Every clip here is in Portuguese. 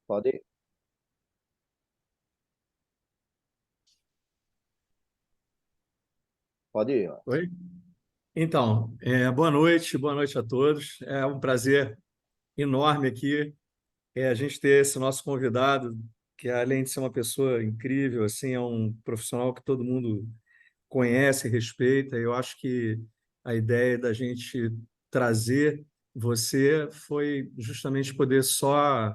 Pode ir. Pode ir. Ó. Oi? Então, boa noite a todos. É um prazer enorme aqui a gente ter esse nosso convidado, que além de ser uma pessoa incrível, assim, é um profissional que todo mundo conhece e respeita. Eu acho que a ideia da gente trazer você foi justamente poder só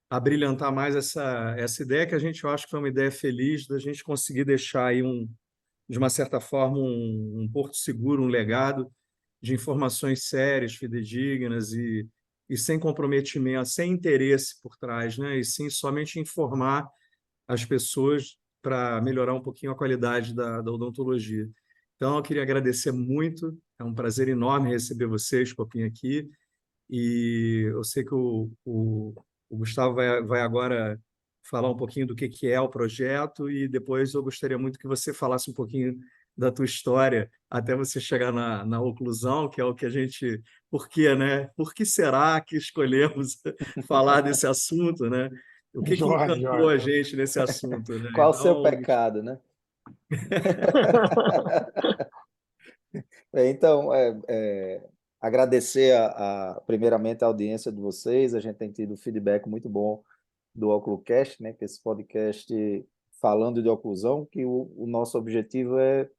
abrilhantar mais essa ideia que a gente eu acho que foi uma ideia feliz da gente conseguir deixar aí de uma certa forma, um porto seguro, um legado de informações sérias, fidedignas e sem comprometimento, sem interesse por trás, né? E sim somente informar as pessoas para melhorar um pouquinho a qualidade da odontologia. Então, eu queria agradecer muito, é um prazer enorme receber vocês, Copinha, aqui, e eu sei que o Gustavo vai agora falar um pouquinho do que é o projeto e depois eu gostaria muito que você falasse um pouquinho da tua história até você chegar na oclusão, que é o que a gente... Por quê, né? Por que será que escolhemos falar desse assunto, né? O que Joia, encantou a joia. gente nesse assunto, né? Qual o seu Então, pecado, né? Então, agradecer primeiramente a audiência de vocês. A gente tem tido feedback muito bom do Oclucast, né? Que é esse podcast falando de oclusão, que o nosso objetivo é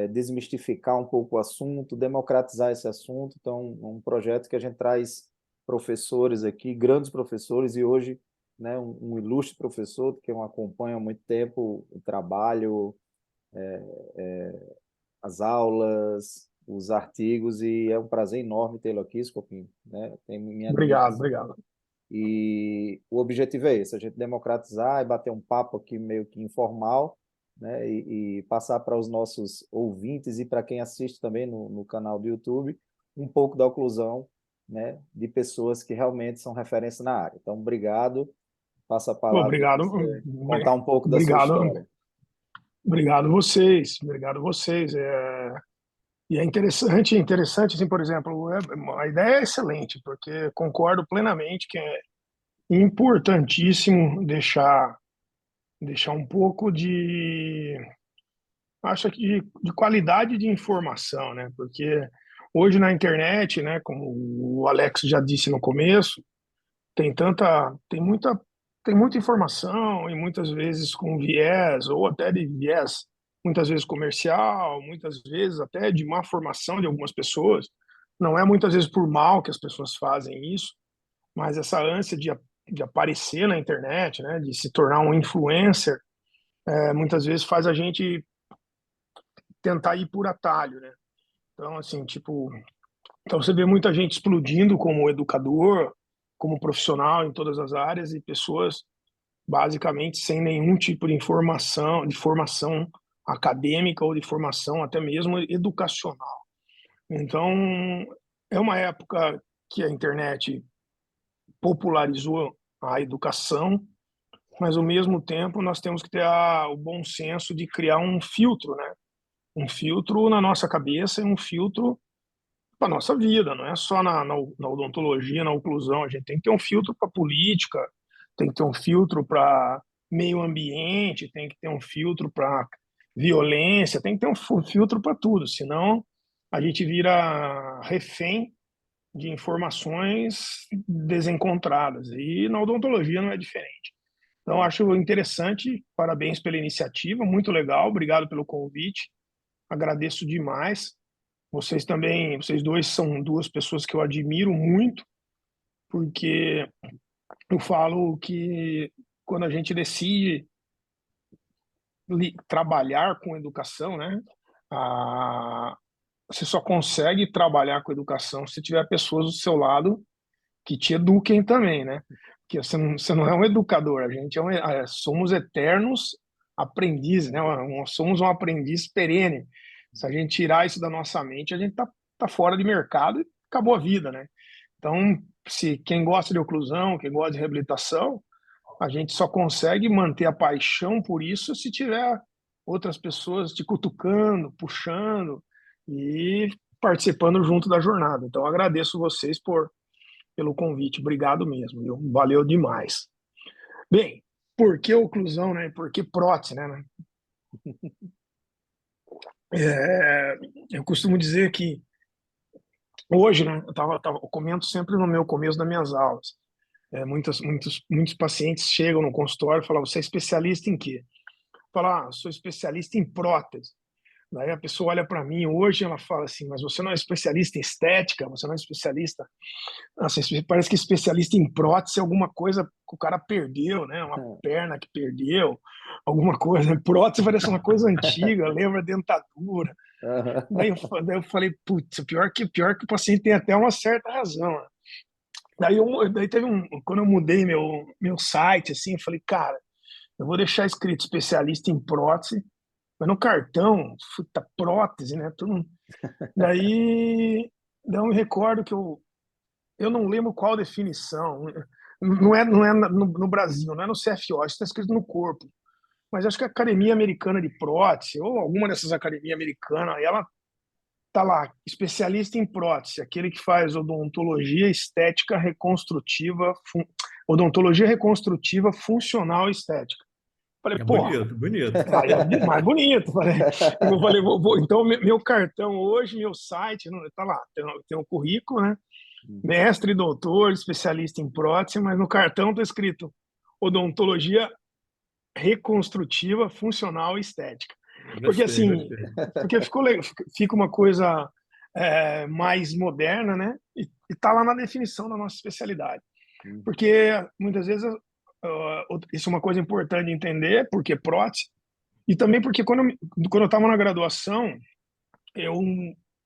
desmistificar um pouco o assunto, democratizar esse assunto. Então, é um projeto que a gente traz professores aqui, grandes professores, e hoje, né, um ilustre professor que eu acompanho há muito tempo o trabalho, as aulas, os artigos, e é um prazer enorme tê-lo aqui, Scopinho, né? Tem minha Obrigado, admiração. obrigado. E o objetivo é esse, a gente democratizar e bater um papo aqui meio que informal, né? E passar para os nossos ouvintes e para quem assiste também no canal do YouTube um pouco da oclusão, né? De pessoas que realmente são referência na área. Então, obrigado. Passo a Pô, palavra para obrigado, você contar um pouco da sua obrigado, história. obrigado vocês, obrigado vocês. E é interessante, assim, por exemplo, a ideia é excelente, porque concordo plenamente que é importantíssimo deixar um pouco acho que de qualidade de informação, né? Porque hoje na internet, né, como o Alex já disse no começo, tem muita informação e muitas vezes com viés ou até de viés, muitas vezes comercial, muitas vezes até de má formação de algumas pessoas. Não é muitas vezes por mal que as pessoas fazem isso, mas essa ânsia de aparecer na internet, né, de se tornar um influencer, muitas vezes faz a gente tentar ir por atalho, né? Então, assim, tipo, então você vê muita gente explodindo como educador, como profissional em todas as áreas e pessoas basicamente sem nenhum tipo de formação acadêmica ou de formação até mesmo educacional. Então, é uma época que a internet popularizou a educação, mas ao mesmo tempo nós temos que ter o bom senso de criar um filtro, né? Um filtro na nossa cabeça e um filtro para nossa vida, não é só na odontologia, na oclusão. A gente tem que ter um filtro para política, tem que ter um filtro para meio ambiente, tem que ter um filtro para violência, tem que ter um filtro para tudo, senão a gente vira refém de informações desencontradas. E na odontologia não é diferente. Então, acho interessante, parabéns pela iniciativa, muito legal, obrigado pelo convite, agradeço demais. Vocês também, vocês dois são duas pessoas que eu admiro muito, porque eu falo que quando a gente decide trabalhar com educação, né, a, você só consegue trabalhar com educação se tiver pessoas do seu lado que te eduquem também, né? Porque você não é um educador, a gente somos eternos aprendizes, né? Somos um aprendiz perene. Se a gente tirar isso da nossa mente, a gente tá fora de mercado e acabou a vida, né? Então, se quem gosta de oclusão, quem gosta de reabilitação, a gente só consegue manter a paixão por isso se tiver outras pessoas te cutucando, puxando e participando junto da jornada. Então, agradeço vocês pelo convite. Obrigado mesmo, viu? Valeu demais. Bem, por que oclusão, né? Por que prótese, né? Eu costumo dizer que hoje, né? Eu comento sempre no meu começo das minhas aulas. Muitos pacientes chegam no consultório e falam: você é especialista em quê? Fala: sou especialista em prótese. Daí a pessoa olha para mim hoje, ela fala assim: mas você não é especialista em estética, você não é especialista. Nossa, parece que especialista em prótese é alguma coisa que o cara perdeu, né? Uma perna que perdeu, alguma coisa. Prótese parece uma coisa antiga, lembra dentadura. Daí eu falei: putz, pior que o paciente tem até uma certa razão, né? Daí teve quando eu mudei meu site, assim, eu falei: cara, eu vou deixar escrito especialista em prótese, mas no cartão, puta, prótese, né? Daí, daí eu me recordo que eu não lembro qual definição. Não é no Brasil, não é no CFO, isso está escrito no corpo. Mas acho que a Academia Americana de Prótese, ou alguma dessas academias americanas, ela tá lá, especialista em prótese, aquele que faz odontologia estética reconstrutiva, odontologia reconstrutiva funcional estética. Falei: É porra, bonito, bonito. aí é mais bonito. Falei: então meu cartão hoje, meu site, tá lá, tem um currículo, né? Mestre, doutor, especialista em prótese, mas no cartão está escrito odontologia reconstrutiva, funcional e estética. Porque Gostei, assim, gostei. porque fica uma coisa mais moderna, né? E tá lá na definição da nossa especialidade. Porque muitas vezes isso é uma coisa importante de entender, porque prótese, e também porque quando eu estava na graduação, eu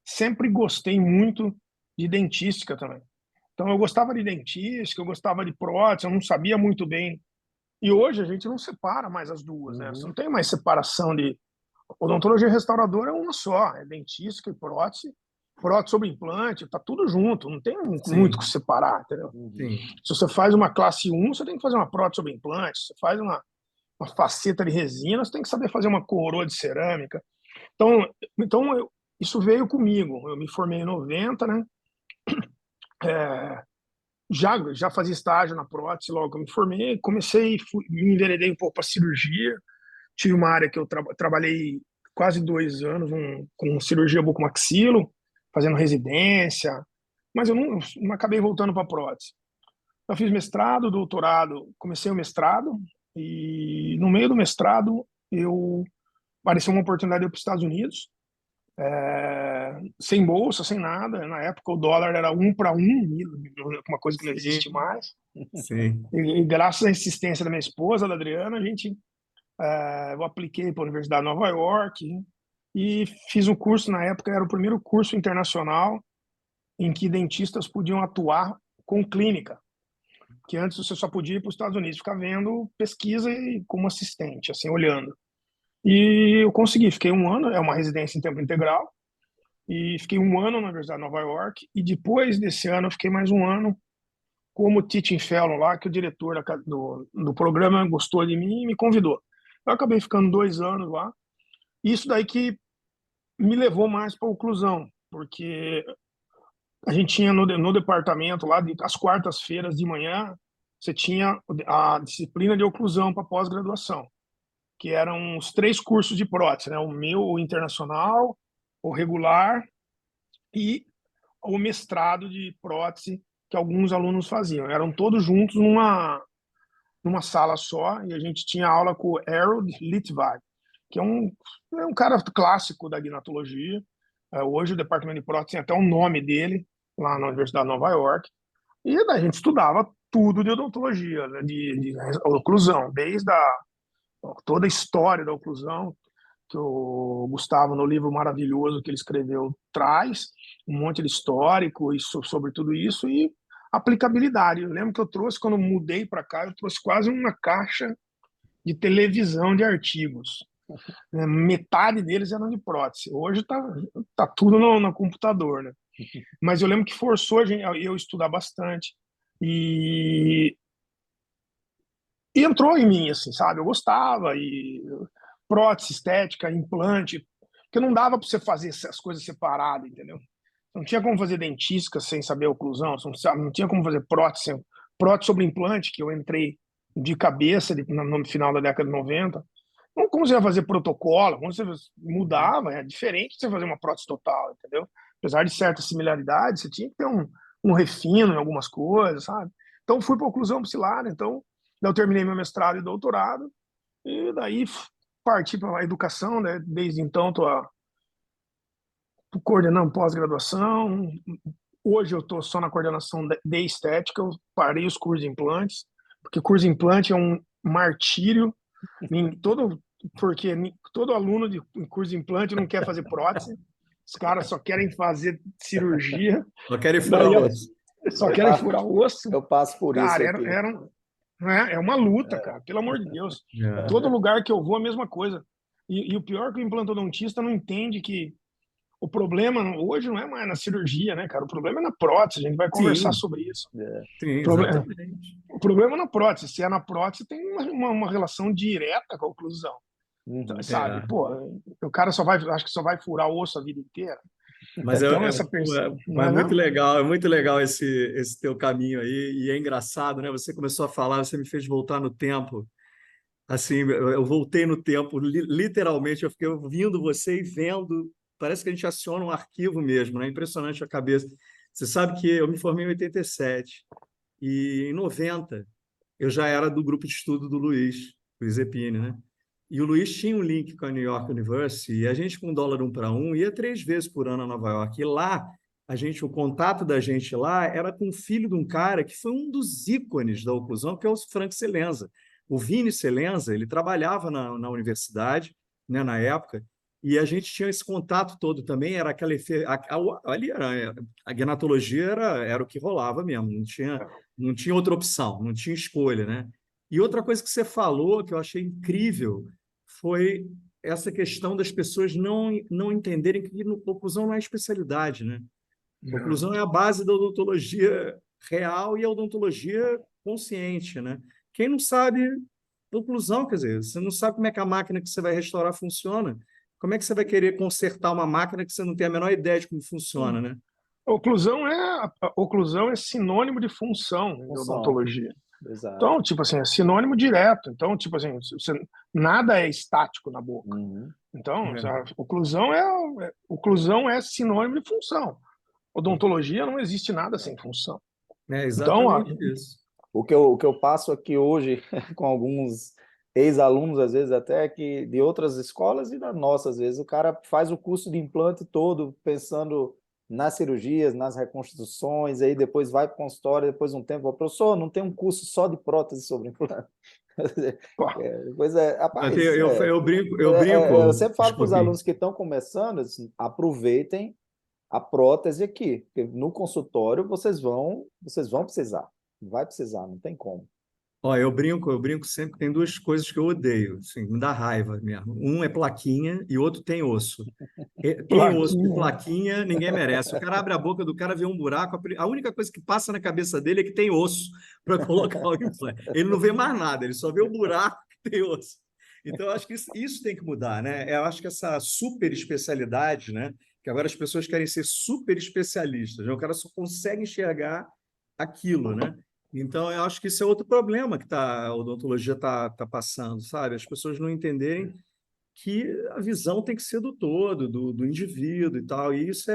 sempre gostei muito de dentística também. Então, eu gostava de dentística, eu gostava de prótese, eu não sabia muito bem. E hoje a gente não separa mais as duas, né? Você não tem mais separação de. Odontologia restauradora é uma só, é dentística e prótese. Prótese sobre implante, tá tudo junto, não tem muito o que Sim, separar, entendeu? sim, Se você faz uma classe 1, você tem que fazer uma prótese sobre implante. Se você faz uma faceta de resina, você tem que saber fazer uma coroa de cerâmica. Então isso veio comigo. Eu me formei em 90, né? É, já fazia estágio na prótese logo que eu me formei, me enveredei um pouco para cirurgia, tive uma área que eu trabalhei quase 2 anos com cirurgia bucomaxilo, fazendo residência, mas eu não acabei voltando para prótese. Eu fiz mestrado, doutorado, comecei o mestrado e no meio do mestrado eu apareceu uma oportunidade de ir para os Estados Unidos, sem bolsa, sem nada. Na época o dólar era 1 para 1, uma coisa que não existe sim, mais. sim. E graças à insistência da minha esposa, da Adriana, eu apliquei para a Universidade de Nova York e fiz o curso. Na época era o primeiro curso internacional em que dentistas podiam atuar com clínica, que antes você só podia ir para os Estados Unidos ficar vendo pesquisa e como assistente, assim, olhando. E eu consegui, fiquei um ano, é uma residência em tempo integral, e fiquei um ano na Universidade de Nova York, e depois desse ano eu fiquei mais um ano como teaching fellow lá, que o diretor do programa gostou de mim e me convidou. Eu acabei ficando 2 anos lá. Isso daí que me levou mais para a oclusão, porque a gente tinha no departamento lá, às quartas-feiras de manhã, você tinha a disciplina de oclusão para pós-graduação, que eram os 3 cursos de prótese, né? O meu, o internacional, o regular e o mestrado de prótese que alguns alunos faziam. Eram todos juntos numa sala só, e a gente tinha aula com o Harold Litvak, que é um cara clássico da gnatologia. Hoje o departamento de prótese tem até o nome dele, lá na Universidade de Nova York. E daí a gente estudava tudo de odontologia, né, de oclusão, toda a história da oclusão, que o Gustavo, no livro maravilhoso que ele escreveu, traz um monte de histórico e sobre tudo isso, e aplicabilidade. Eu lembro que eu trouxe, quando mudei para cá, eu trouxe quase uma caixa de televisão de artigos. Metade deles eram de prótese. Hoje tá tudo no computador, né? Mas eu lembro que forçou eu estudar bastante. E, e entrou em mim, assim, sabe? Eu gostava. E prótese, estética, implante, que não dava para você fazer as coisas separadas, entendeu? Não tinha como fazer dentística sem saber a oclusão, não tinha como fazer prótese sobre implante, que eu entrei de cabeça no final da década de 90. Como você vai fazer protocolo, como você mudava, é diferente de você fazer uma prótese total, entendeu? Apesar de certas similaridades, você tinha que ter um refino em algumas coisas, sabe? Então, fui para a oclusão axilar, então, daí eu terminei meu mestrado e doutorado, e daí parti para a educação, né? Desde então, estou coordenando pós-graduação. Hoje eu estou só na coordenação de estética, eu parei os cursos de implantes, porque curso de implante é um martírio, porque todo aluno de curso de implante não quer fazer prótese, os caras só querem fazer cirurgia, Só querem furar o osso. só querem furar o osso. Eu passo por isso Cara, aqui. é uma luta, cara, pelo amor de Deus. É. Todo lugar que eu vou, a mesma coisa. E o pior é que o implantodontista não entende que o problema hoje não é mais na cirurgia, né, cara? O problema é na prótese, a gente vai conversar Sim, sobre isso. sim, exatamente. O problema é na prótese. Se é na prótese, tem uma relação direta com a oclusão. Então, sabe? É. Pô, o cara acho que só vai furar o osso a vida inteira. Mas Então, essa pessoa. mas é muito legal esse teu caminho aí, e é engraçado, né? Você começou a falar, você me fez voltar no tempo. Assim, eu voltei no tempo, literalmente, eu fiquei ouvindo você e vendo. Parece que a gente aciona um arquivo mesmo, né? Impressionante a cabeça. Você sabe que eu me formei em 87 e em 90 eu já era do grupo de estudo do Luiz Epine, né? E o Luiz tinha um link com a New York University e a gente, com $1 para 1, ia 3 vezes por ano a Nova York. E lá, o contato da gente lá era com o filho de um cara que foi um dos ícones da oclusão, que é o Frank Celenza. O Vini Celenza, ele trabalhava na universidade, né, na época, e a gente tinha esse contato todo também, era aquela... Ali era, a gnatologia era o que rolava mesmo, não tinha outra opção, não tinha escolha, né? E outra coisa que você falou, que eu achei incrível, foi essa questão das pessoas não entenderem que oclusão não é especialidade, né? Oclusão é a base da odontologia real e a odontologia consciente, né? Quem não sabe oclusão, quer dizer, você não sabe como é que a máquina que você vai restaurar funciona, como é que você vai querer consertar uma máquina que você não tem a menor ideia de como funciona, né? Oclusão é sinônimo de função em Função. Odontologia. Exato. Então, tipo assim, é sinônimo direto. Então, tipo assim, nada é estático na boca. Uhum. Então, oclusão é sinônimo de função. Odontologia não existe nada sem função. É Então, exatamente isso. O que eu passo aqui hoje com alguns ex-alunos, às vezes até que de outras escolas e da nossa, às vezes o cara faz o curso de implante todo pensando nas cirurgias, nas reconstruções, aí depois vai para o consultório, depois de um tempo, professor, não tem um curso só de prótese sobre implante. Pois é, rapaz, Eu brinco, eu sempre falo para os desculpe. alunos que estão começando, assim, aproveitem a prótese aqui, porque no consultório vocês vão precisar, vai precisar, não tem como. Ó, eu brinco sempre. Tem duas coisas que eu odeio, assim, me dá raiva mesmo. Um é plaquinha e outro tem osso. Tem osso e plaquinha, ninguém merece. O cara abre a boca do cara, vê um buraco, a única coisa que passa na cabeça dele é que tem osso para colocar o implante. Ele não vê mais nada, ele só vê o buraco que tem osso. Então, eu acho que isso tem que mudar, né? Eu acho que essa super especialidade, né? Que agora as pessoas querem ser super especialistas, né? O cara só consegue enxergar aquilo, né? Então, eu acho que isso é outro problema que a odontologia tá passando, sabe? As pessoas não entenderem que a visão tem que ser do todo, do indivíduo e tal, e isso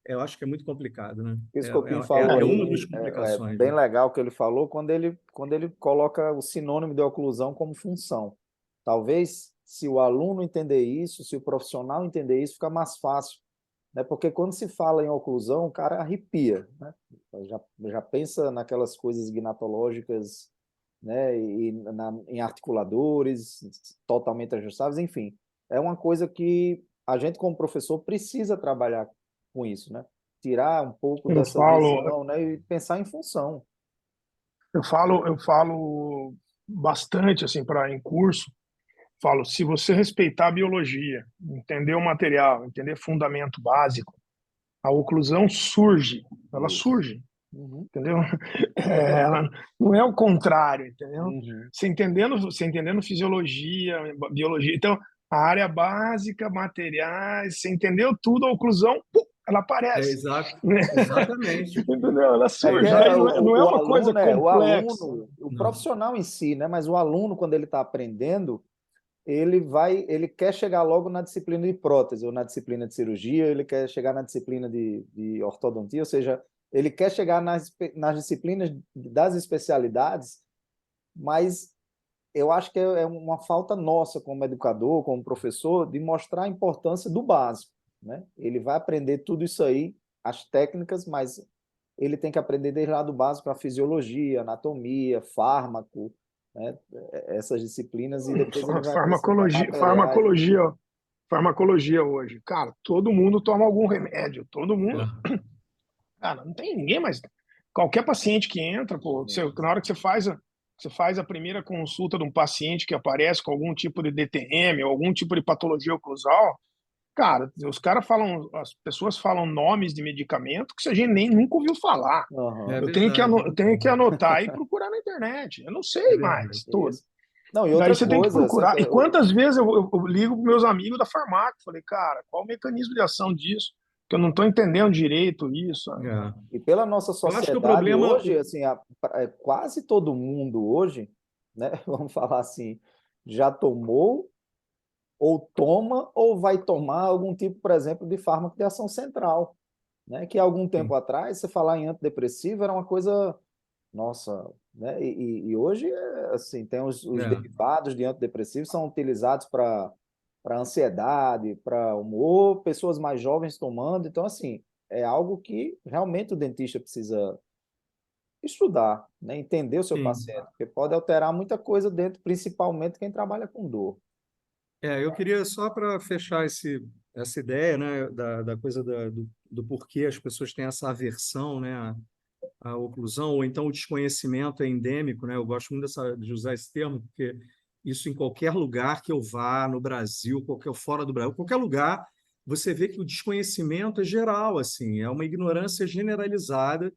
eu acho que é muito complicado, né? Isso que o Pinho falou É aí uma das é complicações, bem né? legal o que ele falou quando ele coloca o sinônimo de oclusão como função. Talvez, se o aluno entender isso, se o profissional entender isso, fica mais fácil, né? Porque quando se fala em oclusão, o cara arrepia, né? Já pensa naquelas coisas gnatológicas, né? Em articuladores totalmente ajustáveis, enfim. É uma coisa que a gente, como professor, precisa trabalhar com isso, né? Tirar um pouco eu dessa falo, visão, né? E pensar em função. eu falo bastante assim para em curso. Falo, se você respeitar a biologia, entender o material, entender fundamento básico, a oclusão surge, ela Isso. surge, Uhum. entendeu? Ela não é o contrário, entendeu? Uhum. Você entendendo fisiologia, biologia, então a área básica, materiais, você entendeu tudo, a oclusão ela É aparece, exato, né? exatamente. Entendeu? Ela É que surge, aí não é o uma coisa aluno, complexa. o Não. profissional em si, né? Mas o aluno, quando ele está aprendendo, ele quer chegar logo na disciplina de prótese, ou na disciplina de cirurgia, ele quer chegar na disciplina de ortodontia, ou seja, ele quer chegar nas disciplinas das especialidades, mas eu acho que é uma falta nossa como educador, como professor, de mostrar a importância do básico, né? Ele vai aprender tudo isso aí, as técnicas, mas ele tem que aprender desde lá do básico a fisiologia, anatomia, fármaco, né? Essas disciplinas, e depois ele vai acrescentar Farmacologia, materiais. farmacologia hoje. Cara, todo mundo toma algum remédio, todo mundo. É. Cara, não tem ninguém mais. Qualquer paciente que entra, pô, na hora que você faz a primeira consulta de um paciente que aparece com algum tipo de DTM ou algum tipo de patologia oclusal, cara, os caras falam, as pessoas falam nomes de medicamento que a gente nem nunca ouviu falar. É Aham, verdade, é Eu tenho que verdade. anotar e procurar na internet. Eu não É sei verdade. mais tudo. isso. Não, e Daí outra você tem que coisa, procurar. E quantas vezes eu ligo para meus amigos da farmácia? Falei, cara, qual o mecanismo de ação disso? Que eu não estou entendendo direito isso. É. e pela nossa Eu acho que o sociedade problema. hoje, assim, quase todo mundo hoje, né, vamos falar assim, já tomou ou toma ou vai tomar algum tipo, por exemplo, de fármaco de ação central, né? Que há algum tempo atrás, você falar em antidepressivo era uma coisa, nossa, né? E hoje, assim, tem os É. derivados de antidepressivos são utilizados para ansiedade, para humor, pessoas mais jovens tomando, então, assim, é algo que realmente o dentista precisa estudar, né? Entender o seu Sim. paciente, porque pode alterar muita coisa dentro, principalmente quem trabalha com dor. Eu queria só para fechar essa ideia, né, da coisa do porquê as pessoas têm essa aversão, né, à oclusão, ou então o desconhecimento é endêmico, né? Eu gosto muito de usar esse termo, porque isso em qualquer lugar que eu vá, no Brasil, qualquer fora do Brasil, qualquer lugar, você vê que o desconhecimento é geral, assim, é uma ignorância generalizada,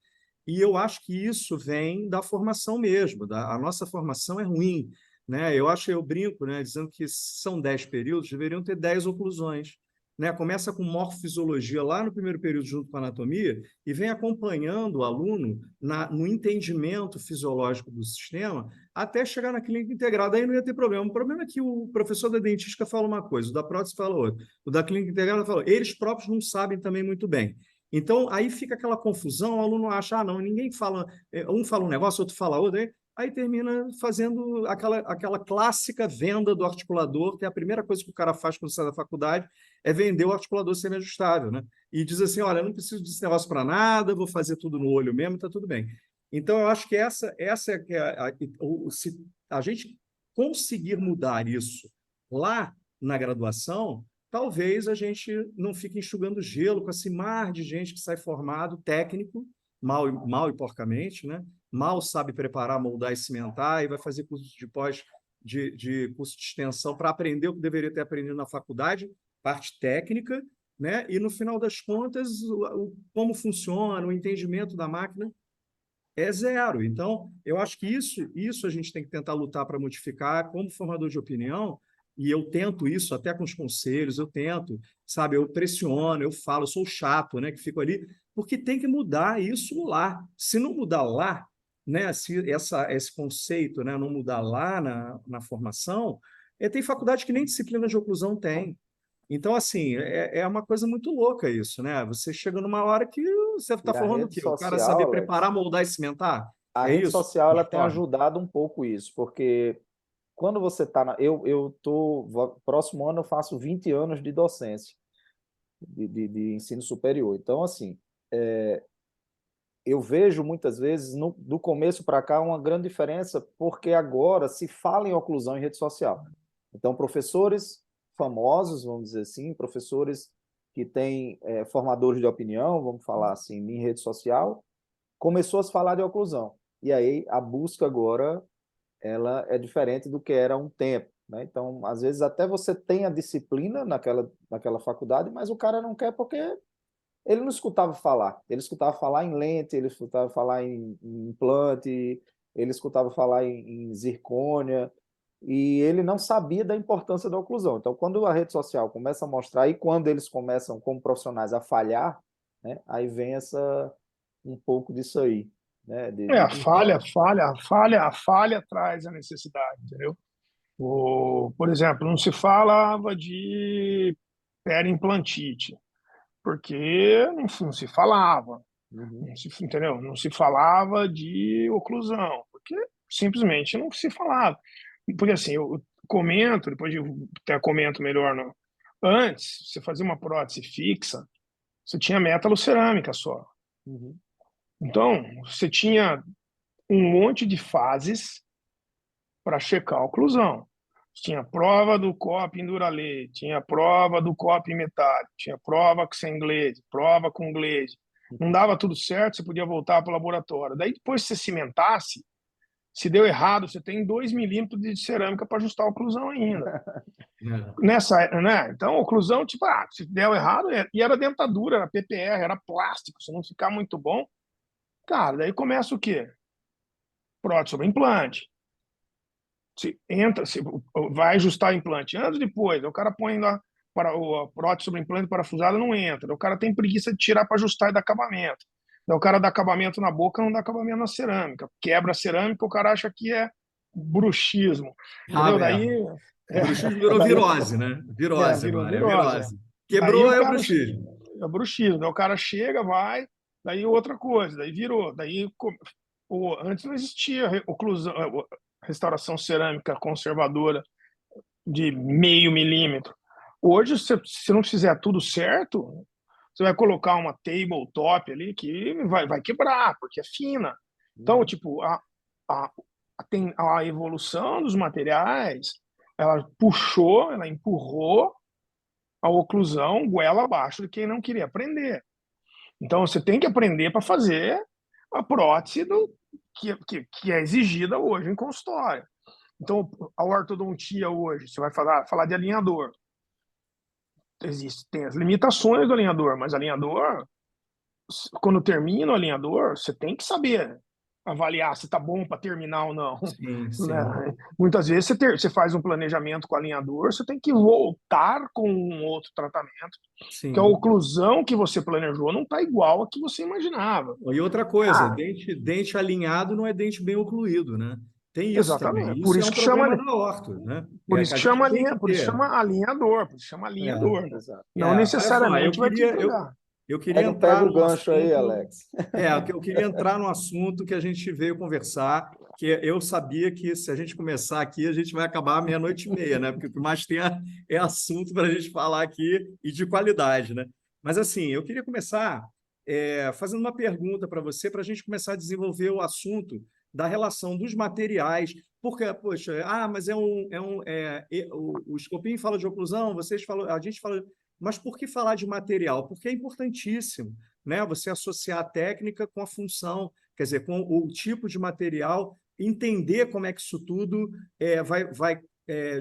e eu acho que isso vem da formação mesmo, a nossa formação é ruim, né? Eu brinco, né, dizendo que são 10 períodos, deveriam ter 10 oclusões, né? Começa com morfofisiologia lá no primeiro período junto com a anatomia e vem acompanhando o aluno no entendimento fisiológico do sistema até chegar na clínica integrada. Aí não ia ter problema. O problema é que o professor da dentística fala uma coisa, o da prótese fala outra, o da clínica integrada fala outra. Eles próprios não sabem também muito bem. Então, aí fica aquela confusão, o aluno acha, não, ninguém fala, um fala um negócio, outro fala outro, aí termina fazendo aquela clássica venda do articulador, que é a primeira coisa que o cara faz quando sai da faculdade, é vender o articulador semiajustável, né? E diz assim, olha, eu não preciso desse negócio para nada, vou fazer tudo no olho mesmo, está tudo bem. Então, eu acho que essa é se a gente conseguir mudar isso lá na graduação, talvez a gente não fique enxugando gelo com esse mar de gente que sai formado, técnico, mal e porcamente, né? Mal sabe preparar, moldar e cimentar, e vai fazer curso de pós, de curso de extensão para aprender o que deveria ter aprendido na faculdade, parte técnica, né? E no final das contas, como funciona, o entendimento da máquina é zero. Então, eu acho que isso a gente tem que tentar lutar para modificar como formador de opinião, e eu tento isso até com os conselhos, eu tento, sabe, eu pressiono, eu falo, eu sou chato, né, que fico ali, porque tem que mudar isso lá. Se não mudar lá, né, se esse conceito, né, não mudar lá na formação, tem faculdade que nem disciplina de oclusão tem. Então, assim, é uma coisa muito louca isso, né? Você chega numa hora que você está E a formando o rede quê? O cara social, saber Alex, preparar, moldar e cimentar? a É rede isso? social ela tem Discordo. ajudado um pouco isso, porque quando você está eu tô próximo ano eu faço 20 anos de docência de ensino superior. Então, assim, eu vejo muitas vezes do começo para cá uma grande diferença, porque agora se fala em oclusão em rede social. Então, professores famosos, vamos dizer assim, professores que têm formadores de opinião, vamos falar assim, em rede social, começou a se falar de oclusão. E aí a busca agora ela é diferente do que era há um tempo, né? Então, às vezes até você tem a disciplina naquela faculdade, mas o cara não quer porque ele não escutava falar. Ele escutava falar em lente, ele escutava falar em implante, ele escutava falar em zircônia, e ele não sabia da importância da oclusão. Então, quando a rede social começa a mostrar, e quando eles começam, como profissionais, a falhar, né? Aí vem um pouco disso aí, né? A falha traz a necessidade, entendeu? Por exemplo, não se falava de perimplantite, porque não se falava, Uhum, entendeu? Não se falava de oclusão, porque simplesmente não se falava. Porque assim, eu comento, depois eu até comento melhor, não. Antes, você fazia uma prótese fixa, você tinha metalocerâmica só. uhum. Então, você tinha um monte de fases para checar a oclusão. Tinha prova do COP em Duralê, tinha prova do COP em metálico, tinha prova sem glaze, prova com glaze. Não dava tudo certo, você podia voltar para o laboratório. Daí, depois que você cimentasse, se deu errado, você tem 2 milímetros de cerâmica para ajustar a oclusão ainda. É. Né? Então, oclusão, tipo, se deu errado, e era dentadura, era PPR, era plástico, se não ficar muito bom, cara, daí começa o quê? Prótese sobre implante. Se vai ajustar o implante antes ou depois, o cara põe lá para o prótese sobre implante parafusada, não entra. O cara tem preguiça de tirar para ajustar e dar acabamento. Daí o cara dá acabamento na boca, não dá acabamento na cerâmica. Quebra a cerâmica, o cara acha que é bruxismo. Ah, Entendeu? Daí, o bruxismo virou daí virose, né? Virose virou agora, é virose. virose. Daí Quebrou o é o cara bruxismo. é bruxismo. Daí o cara chega, vai, daí outra coisa, daí virou. Antes não existia oclusão, restauração cerâmica conservadora de meio milímetro. Hoje, se não fizer tudo certo, você vai colocar uma tabletop ali que vai quebrar, porque é fina. Então, Uhum. tipo, a, a evolução dos materiais, ela puxou, ela empurrou a oclusão goela abaixo de quem não queria aprender. Então, você tem que aprender para fazer a prótese que é exigida hoje em consultório. Então, a ortodontia hoje, você vai falar de alinhador. Tem as limitações do alinhador, mas alinhador, quando termina o alinhador, você tem que saber avaliar se está bom para terminar ou não. Sim, sim, Né? Muitas vezes você faz um planejamento com o alinhador, você tem que voltar com um outro tratamento, que a sim. oclusão que você planejou não está igual a que você imaginava. E outra coisa, Ah, dente alinhado não é dente bem ocluído, né? Tem isso também. exatamente. Por Isso é isso um que chama problema da orto, né? Por É isso que a que gente chama tem que por isso ter. chama alinhador, por isso chama É, alinhador, né? Exato. Não olha só, necessariamente vai te entregar. eu queria Pega entrar o num gancho aí, assunto. Alex. Eu queria entrar num assunto que a gente veio conversar, que eu sabia que se a gente começar aqui, a gente vai acabar meia-noite e meia, né? Porque o que mais tem é assunto para a gente falar aqui e de qualidade, né? Mas assim, eu queria começar fazendo uma pergunta para você, para a gente começar a desenvolver o assunto da relação dos materiais. Porque, poxa, mas o Scopim fala de oclusão, vocês falam, a gente fala. Mas por que falar de material? Porque é importantíssimo, né? Você associar a técnica com a função, quer dizer, com o tipo de material, entender como é que isso tudo vai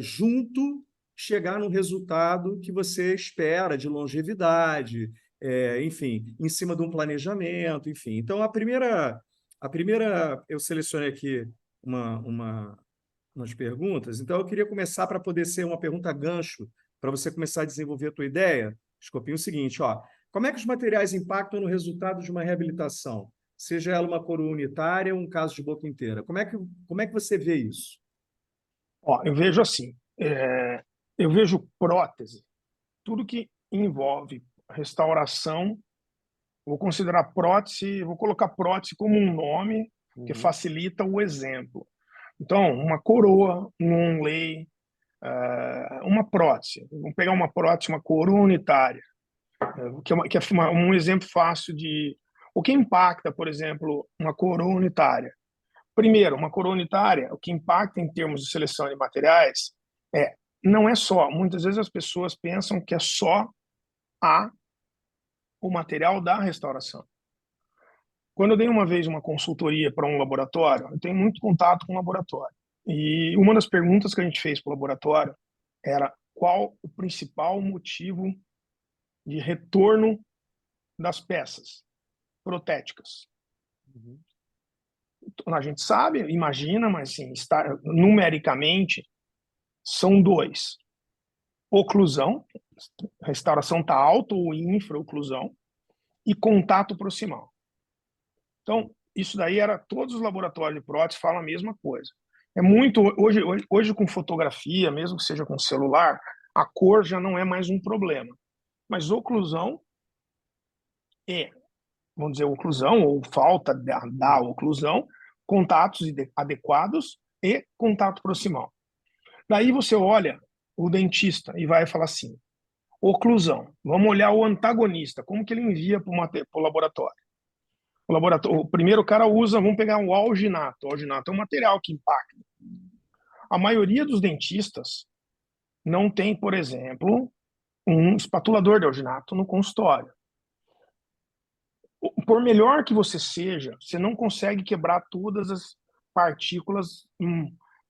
junto chegar no resultado que você espera de longevidade, enfim, em cima de um planejamento, enfim. Então, a primeira eu selecionei aqui umas perguntas, então eu queria começar para poder ser uma pergunta gancho, para você começar a desenvolver a tua ideia, Scopinho, o seguinte, ó, como é que os materiais impactam no resultado de uma reabilitação? Seja ela uma coroa unitária ou um caso de boca inteira. Como é que você vê isso? Ó, eu vejo assim, eu vejo prótese, tudo que envolve restauração, vou considerar prótese, vou colocar prótese como um nome que Uhum, facilita o exemplo. Então, uma coroa, um onlay, uma prótese. Vamos pegar uma prótese, uma coroa unitária, que é um exemplo fácil de o que impacta, por exemplo, uma coroa unitária. Primeiro, uma coroa unitária, o que impacta em termos de seleção de materiais não é só, muitas vezes as pessoas pensam que é só a o material da restauração. Quando eu dei uma vez uma consultoria para um laboratório, eu tenho muito contato com o laboratório. E uma das perguntas que a gente fez para o laboratório era qual o principal motivo de retorno das peças protéticas. uhum, A gente sabe, imagina, mas assim, numericamente são dois: oclusão, restauração está alta ou infraoclusão, e contato proximal. Então, isso daí era, todos os laboratórios de prótese falam a mesma coisa. É muito, hoje com fotografia, mesmo que seja com celular, a cor já não é mais um problema. Mas oclusão vamos dizer, oclusão ou falta da oclusão, contatos adequados e contato proximal. Daí você olha o dentista e vai falar assim, oclusão, vamos olhar o antagonista, como que ele envia para o laboratório. O primeiro cara usa, vamos pegar o alginato. O alginato é um material que impacta. A maioria dos dentistas não tem, por exemplo, um espatulador de alginato no consultório. Por melhor que você seja, você não consegue quebrar todas as partículas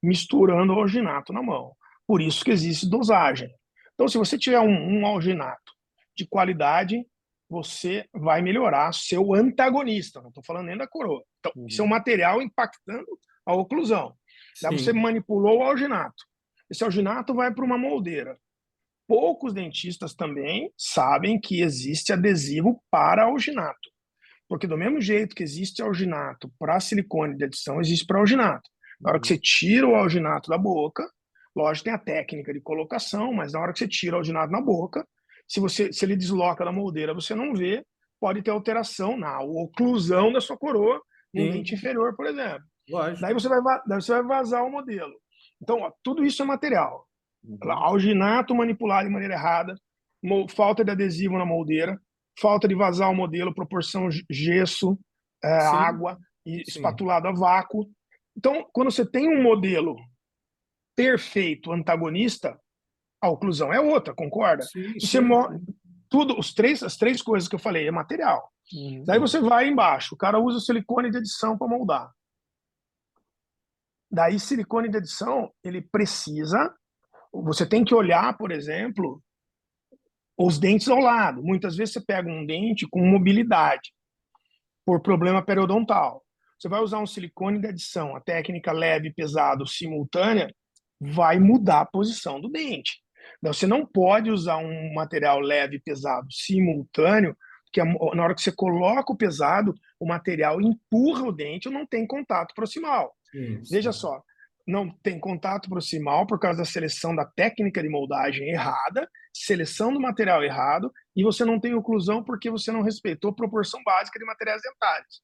misturando o alginato na mão. Por isso que existe dosagem. Então, se você tiver um alginato de qualidade, você vai melhorar seu antagonista. Não estou falando nem da coroa. Então, isso é um material impactando a oclusão. Daí você manipulou o alginato. Esse alginato vai para uma moldeira. Poucos dentistas também sabem que existe adesivo para alginato. Porque do mesmo jeito que existe alginato para silicone de adição, existe para alginato. Na hora que você tira o alginato da boca, lógico, tem a técnica de colocação, mas na hora que você tira o alginato na boca, se ele desloca da moldeira, você não vê, pode ter alteração na oclusão da sua coroa no dente inferior, por exemplo. Lógico. Daí você vai vazar o modelo. Então, ó, tudo isso é material. Alginato manipulado de maneira errada, falta de adesivo na moldeira, falta de vazar o modelo, proporção gesso, água e espatulado a vácuo. Então, quando você tem um modelo perfeito, antagonista, a oclusão é outra, concorda? As três coisas que eu falei é material. Daí você vai embaixo, o cara usa silicone de adição para moldar. Daí, silicone de adição, ele precisa... Você tem que olhar, por exemplo, os dentes ao lado. Muitas vezes você pega um dente com mobilidade, por problema periodontal. Você vai usar um silicone de adição, a técnica leve, pesado, simultânea, vai mudar a posição do dente. Então, você não pode usar um material leve, pesado, simultâneo, porque na hora que você coloca o pesado, o material empurra o dente e não tem contato proximal. Veja só, não tem contato proximal por causa da seleção da técnica de moldagem errada, seleção do material errado, e você não tem oclusão porque você não respeitou a proporção básica de materiais dentários.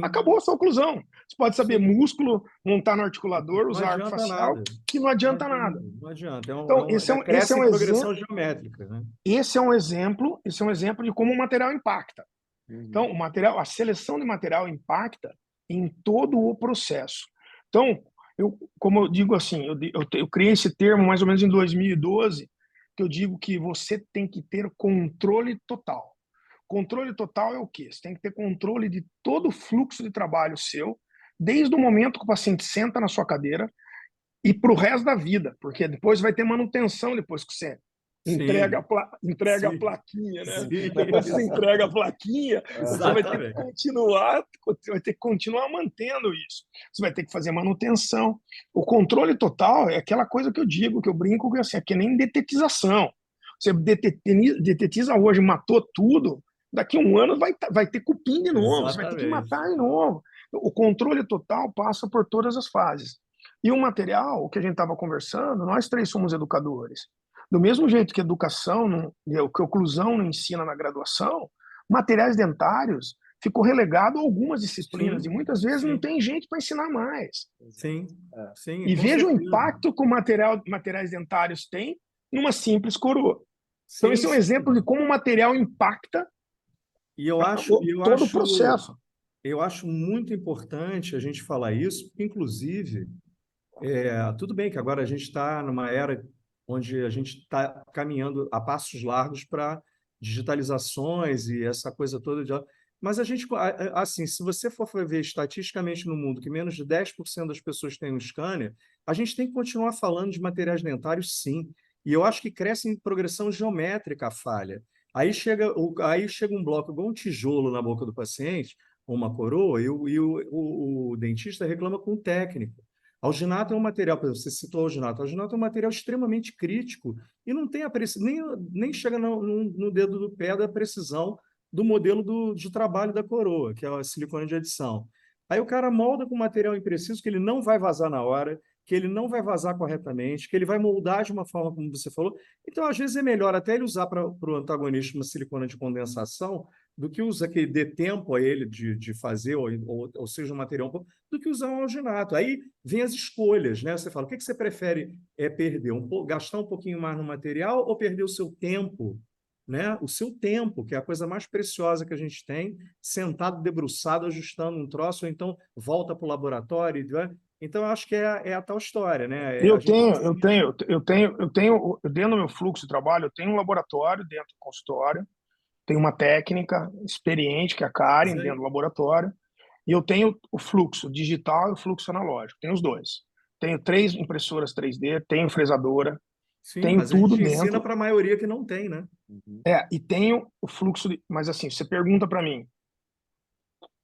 Acabou a sua oclusão. Você pode saber músculo, montar no articulador, usar arco facial, que não adianta nada. Não adianta. Então, esse é um progressão exemplo geométrica, né? Esse é um exemplo de como o material impacta. Então, a seleção de material impacta em todo o processo. Então, como eu digo assim, eu criei esse termo mais ou menos em 2012, que eu digo que você tem que ter controle total. Controle total é o quê? Você tem que ter controle de todo o fluxo de trabalho seu, desde o momento que o paciente senta na sua cadeira e para o resto da vida, porque depois vai ter manutenção depois que você entrega a plaquinha, né? Depois você entrega a plaquinha, você vai ter que continuar mantendo isso. Você vai ter que fazer manutenção. O controle total é aquela coisa que eu digo, que eu brinco com assim, é que nem detetização. Você detetiza hoje, matou tudo, daqui a um ano vai ter cupim de novo, você vai ter que matar de novo. O controle total passa por todas as fases. E o material, o que a gente estava conversando, nós três somos educadores. Do mesmo jeito que educação, que a oclusão não ensina na graduação, materiais dentários ficou relegado a algumas disciplinas e muitas vezes não tem gente para ensinar mais. E veja o impacto que materiais dentários têm numa simples coroa. Então, esse é um exemplo de como o material impacta todo o processo. Eu acho muito importante a gente falar isso, porque, inclusive, tudo bem que agora a gente está numa era onde a gente está caminhando a passos largos para digitalizações e essa coisa toda. Mas a gente, assim, se você for ver estatisticamente no mundo que menos de 10% das pessoas têm um scanner, a gente tem que continuar falando de materiais dentários, sim. E eu acho que cresce em progressão geométrica a falha. Aí chega um bloco igual um tijolo na boca do paciente, ou uma coroa, e o dentista reclama com o técnico. Alginato é um material, por exemplo, você citou alginato. Alginato é um material extremamente crítico e não tem nem chega no dedo do pé da precisão do modelo de trabalho da coroa, que é a silicone de adição. Aí o cara molda com material impreciso que ele não vai vazar na hora, que ele não vai vazar corretamente, que ele vai moldar de uma forma como você falou. Então, às vezes, é melhor até ele usar para o antagonista uma silicone de condensação do que usar que dê tempo a ele de fazer, ou seja, um material, do que usar um alginato. Aí vem as escolhas, né? Você fala, o que você prefere perder? Gastar um pouquinho mais no material ou perder o seu tempo? Né? O seu tempo, que é a coisa mais preciosa que a gente tem, sentado, debruçado, ajustando um troço, ou então volta para o laboratório. Né? Então, eu acho que é a tal história, né? A gente... Dentro do meu fluxo de trabalho, eu tenho um laboratório dentro do consultório, tenho uma técnica experiente, que é a Karen, dentro do laboratório, e eu tenho o fluxo digital e o fluxo analógico, tenho os dois. Tenho 3 impressoras 3D, tenho fresadora, Sim, tenho mas tudo a gente ensina dentro. para a maioria que não tem, né? E tenho o fluxo, mas assim, você pergunta para mim,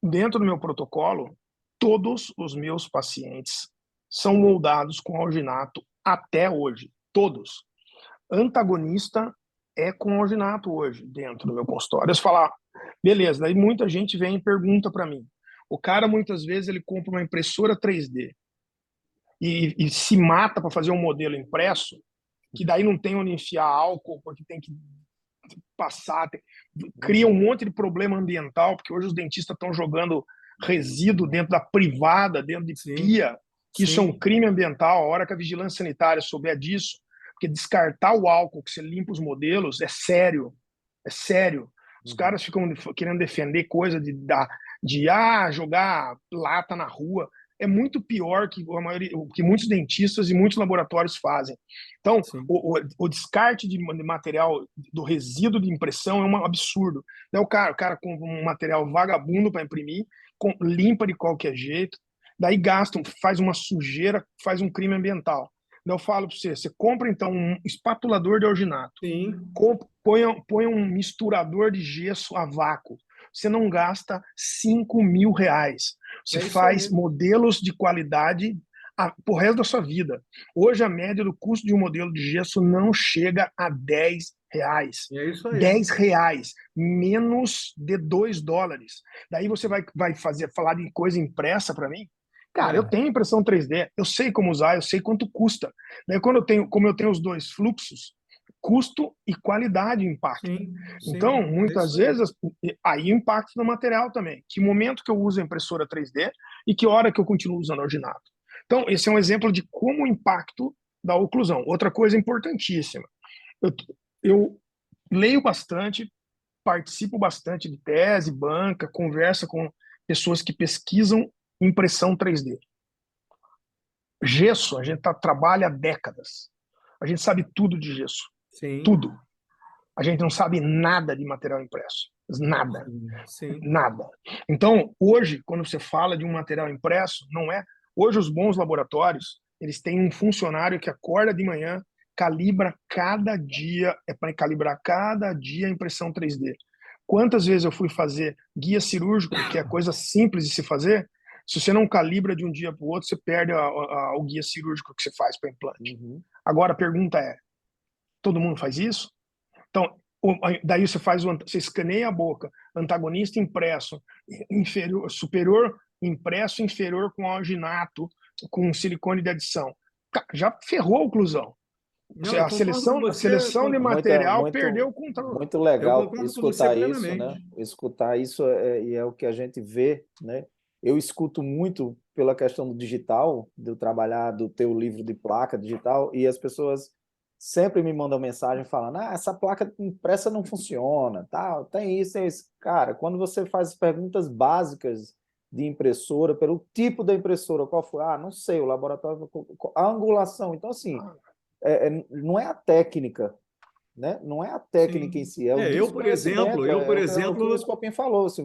dentro do meu protocolo, todos os meus pacientes são moldados com alginato até hoje, todos. Antagonista é com alginato hoje, dentro do meu consultório. Você fala, beleza, daí muita gente vem e pergunta para mim. O cara, muitas vezes, ele compra uma impressora 3D e se mata para fazer um modelo impresso, que daí não tem onde enfiar álcool, porque tem que passar, cria um monte de problema ambiental, porque hoje os dentistas estão jogando resíduo dentro da privada, dentro de pia, que isso é um crime ambiental. A hora que a vigilância sanitária souber disso, porque descartar o álcool que você limpa os modelos é sério, é sério. Os caras ficam querendo defender coisa de jogar lata na rua. É muito pior que a maioria, que muitos dentistas e muitos laboratórios fazem. Então, o descarte de material do resíduo de impressão é um absurdo. Daí o cara compra um material vagabundo para imprimir, limpa de qualquer jeito, daí gasta, faz uma sujeira, faz um crime ambiental. Daí eu falo para você, você compra então um espatulador de alginato, põe um misturador de gesso a vácuo, você não gasta R$ 5.000. Você faz modelos de qualidade pro resto da sua vida. Hoje a média do custo de um modelo de gesso não chega a R$ 10. É isso aí. R$ 10, menos de $2. Daí você vai falar de coisa impressa para mim? Cara, eu tenho impressão 3D, eu sei como usar, eu sei quanto custa. Daí como eu tenho os dois fluxos, custo e qualidade impactam. Então, muitas vezes, aí impacta no material também. Que momento que eu uso a impressora 3D e que hora que eu continuo usando alginato. Então, esse é um exemplo de como o impacto da oclusão. Outra coisa importantíssima, eu leio bastante, participo bastante de tese, banca, conversa com pessoas que pesquisam impressão 3D. Gesso, a gente trabalha há décadas. A gente sabe tudo de gesso. Tudo. A gente não sabe nada de material impresso. Nada. Nada. Então, hoje, quando você fala de um material impresso, não é... Hoje, os bons laboratórios, eles têm um funcionário que acorda de manhã, calibra cada dia, para calibrar cada dia a impressão 3D. Quantas vezes eu fui fazer guia cirúrgico, que é coisa simples de se fazer, se você não calibra de um dia para o outro, você perde o guia cirúrgico que você faz para implante. Agora, a pergunta é, todo mundo faz isso? Então, daí você escaneia a boca, antagonista impresso, superior impresso, inferior com alginato, com silicone de adição. Já ferrou a oclusão. Não, A seleção de material perdeu o controle. Muito legal escutar isso, plenamente. né? Escutar isso e é o que a gente vê, né? Eu escuto muito pela questão do digital, de eu trabalhar, do teu livro de placa digital, e as pessoas sempre me mandam mensagem falando, essa placa impressa não funciona, tá? Tem isso, tem isso. Cara, quando você faz as perguntas básicas de impressora, pelo tipo da impressora, qual foi? Não sei, o laboratório, a angulação. Então, assim, não é a técnica, né? Não é a técnica em si, é o desconhecimento. O que o Scopin falou, se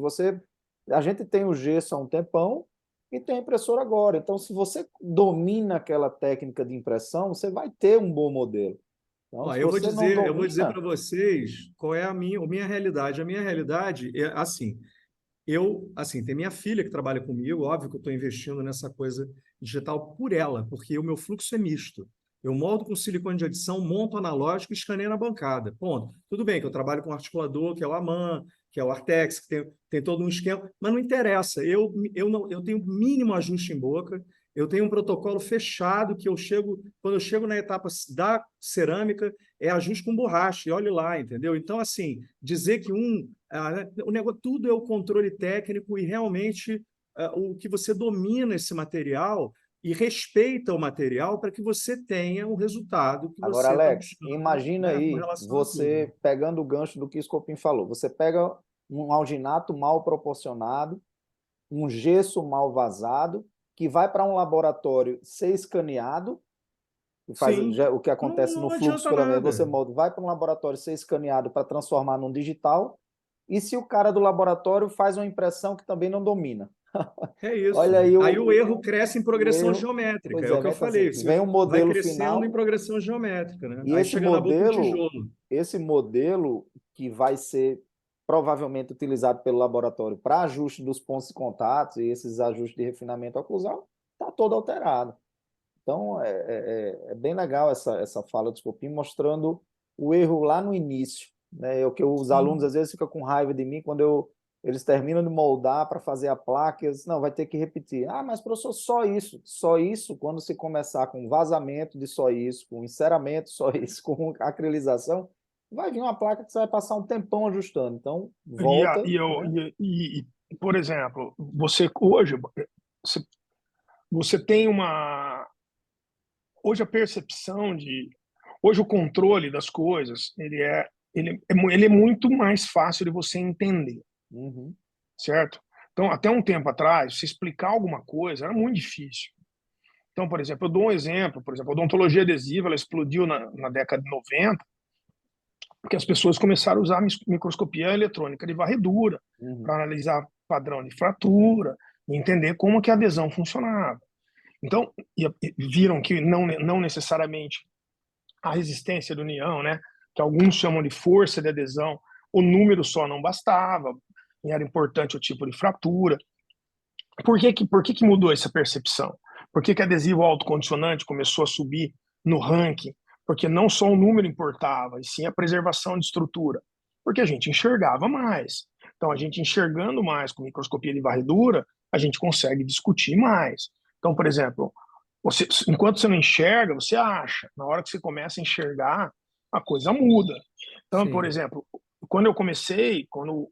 a gente tem o gesso há um tempão e tem a impressora agora. Então, se você domina aquela técnica de impressão, você vai ter um bom modelo. Então, eu vou dizer para vocês qual é a minha realidade. A minha realidade é assim. Tem minha filha que trabalha comigo, óbvio que eu estou investindo nessa coisa digital por ela, porque o meu fluxo é misto. Eu moldo com silicone de adição, monto analógico e escaneio na bancada. Ponto. Tudo bem que eu trabalho com um articulador, que é o Aman, que é o Artex, que tem todo um esquema, mas não interessa. Eu tenho mínimo ajuste em boca, eu tenho um protocolo fechado que quando eu chego na etapa da cerâmica, é ajuste com borracha, e olhe lá, entendeu? Então, assim, dizer que o negócio, tudo é o controle técnico e realmente o que você domina esse material e respeita o material para que você tenha o resultado que Agora, você está Alex, buscando, imagina né, com aí relação a tudo. você pegando o gancho do que o Scopim falou. Você pega um alginato mal proporcionado, um gesso mal vazado, que vai para um laboratório ser escaneado, que faz Sim, o que acontece no não fluxo, adianta pelo menos, você nada. molda, vai para um laboratório ser escaneado para transformar num digital, e se o cara do laboratório faz uma impressão que também não domina? É isso. Olha aí Aí o erro cresce em o progressão erro. geométrica, Pois é o é, que eu né? Então, assim, falei. vem Você um vai modelo crescendo em final. progressão geométrica, né? E Aí chega na boca um tijolo. esse modelo que vai ser provavelmente utilizado pelo laboratório para ajuste dos pontos de contato e esses ajustes de refinamento oclusal, está todo alterado. Então, é bem legal essa fala do Scopim, mostrando o erro lá no início. Né? É o que os alunos Sim. às vezes ficam com raiva de mim quando eles terminam de moldar para fazer a placa, eles, não, vai ter que repetir. Ah, mas professor, só isso, quando se começar com vazamento de só isso, com enceramento só isso, com acrilização, vai vir uma placa que você vai passar um tempão ajustando. Então, E, a- volta, e, eu, né? por exemplo, você hoje você, você tem uma hoje a percepção de hoje o controle das coisas ele é muito mais fácil de você entender, Uhum, certo? Então, até um tempo atrás, se explicar alguma coisa era muito difícil. Então, por exemplo, eu dou um exemplo, por exemplo, a odontologia adesiva, ela explodiu na década de 90, porque as pessoas começaram a usar microscopia eletrônica de varredura uhum. para analisar padrão de fratura e entender como que a adesão funcionava. Então, viram que não necessariamente a resistência de união, né, que alguns chamam de força de adesão, o número só não bastava, e era importante o tipo de fratura. Por que mudou essa percepção? Por que adesivo autocondicionante começou a subir no ranking? Porque não só o número importava, e sim a preservação de estrutura. Porque a gente enxergava mais. Então, a gente enxergando mais com microscopia de varredura, a gente consegue discutir mais. Então, por exemplo, enquanto você não enxerga, você acha. Na hora que você começa a enxergar, a coisa muda. Então, por Sim. exemplo, quando eu comecei, quando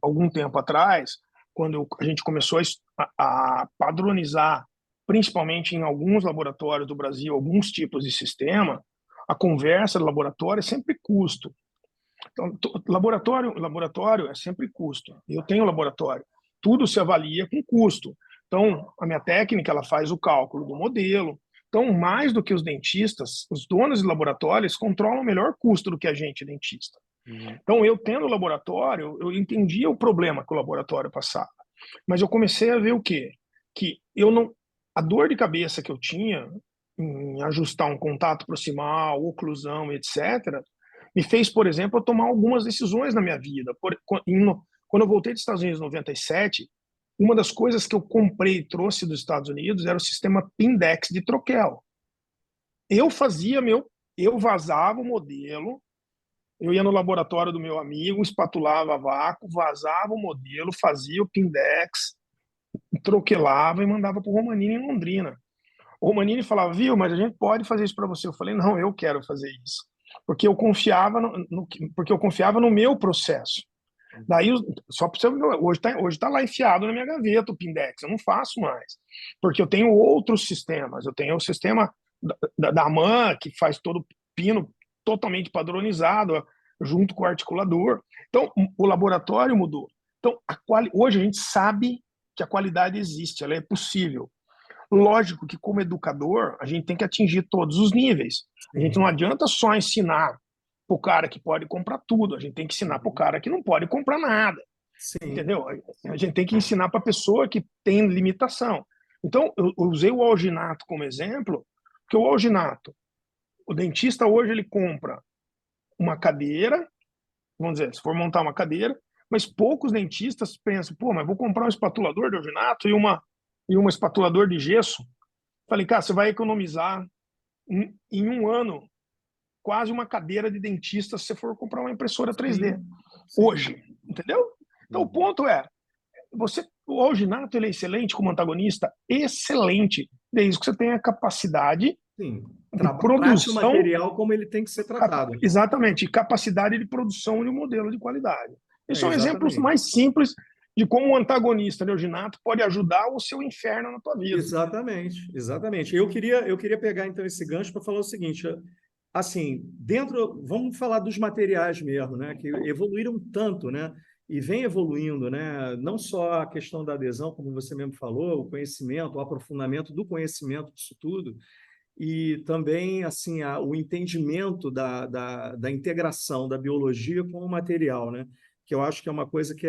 algum tempo atrás, quando a gente começou a padronizar, principalmente em alguns laboratórios do Brasil, alguns tipos de sistema, a conversa do laboratório é sempre custo. Então, laboratório é sempre custo. Eu tenho laboratório. Tudo se avalia com custo. Então, a minha técnica, ela faz o cálculo do modelo. Então, mais do que os dentistas, os donos de laboratórios controlam o melhor custo do que a gente, dentista. Uhum. Então, eu tendo laboratório, eu entendia o problema que o laboratório passava. Mas eu comecei a ver o quê? Que eu não. A dor de cabeça que eu tinha em ajustar um contato proximal, oclusão, etc., me fez, por exemplo, tomar algumas decisões na minha vida. Quando eu voltei dos Estados Unidos em 97, uma das coisas que eu comprei e trouxe dos Estados Unidos era o sistema Pindex de troquel. Eu fazia eu vazava o modelo, eu ia no laboratório do meu amigo, espatulava a vácuo, vazava o modelo, fazia o Pindex, troquelava e mandava para o Romanini em Londrina. O Romanini falava, viu, mas a gente pode fazer isso para você. Eu falei, não, eu quero fazer isso. Porque eu confiava porque eu confiava no meu processo. Daí, só para você ver, hoje tá lá enfiado na minha gaveta o Pindex, eu não faço mais. Porque eu tenho outros sistemas. Eu tenho o sistema da MAN, que faz todo o pino totalmente padronizado, junto com o articulador. Então, o laboratório mudou. Então, hoje a gente sabe que a qualidade existe, ela é possível. Lógico que, como educador, a gente tem que atingir todos os níveis. A gente não Sim. adianta só ensinar para o cara que pode comprar tudo, a gente tem que ensinar para o cara que não pode comprar nada. Sim. Entendeu? A gente tem que ensinar para a pessoa que tem limitação. Então, eu usei o alginato como exemplo, porque o alginato, o dentista hoje ele compra uma cadeira, vamos dizer, se for montar uma cadeira, mas poucos dentistas pensam, pô, mas vou comprar um espatulador de alginato e uma espatulador de gesso. Falei, cara, você vai economizar em um ano quase uma cadeira de dentista se você for comprar uma impressora 3D. Sim. hoje, entendeu? Então o ponto é, o alginato ele é excelente como antagonista? Excelente, desde que você tenha capacidade Sim. de Trate o produção, material como ele tem que ser tratado. exatamente, capacidade de produção de um modelo de qualidade. Esses são exemplos Exatamente. mais simples de como um antagonista de alginato pode ajudar o seu inferno na tua vida. Exatamente, exatamente. Eu queria pegar então esse gancho para falar o seguinte, assim, vamos falar dos materiais mesmo, né, que evoluíram tanto, né, e vem evoluindo, né, não só a questão da adesão, como você mesmo falou, o conhecimento, o aprofundamento do conhecimento disso tudo, e também assim o entendimento da integração da biologia com o material, né? Que eu acho que é uma coisa que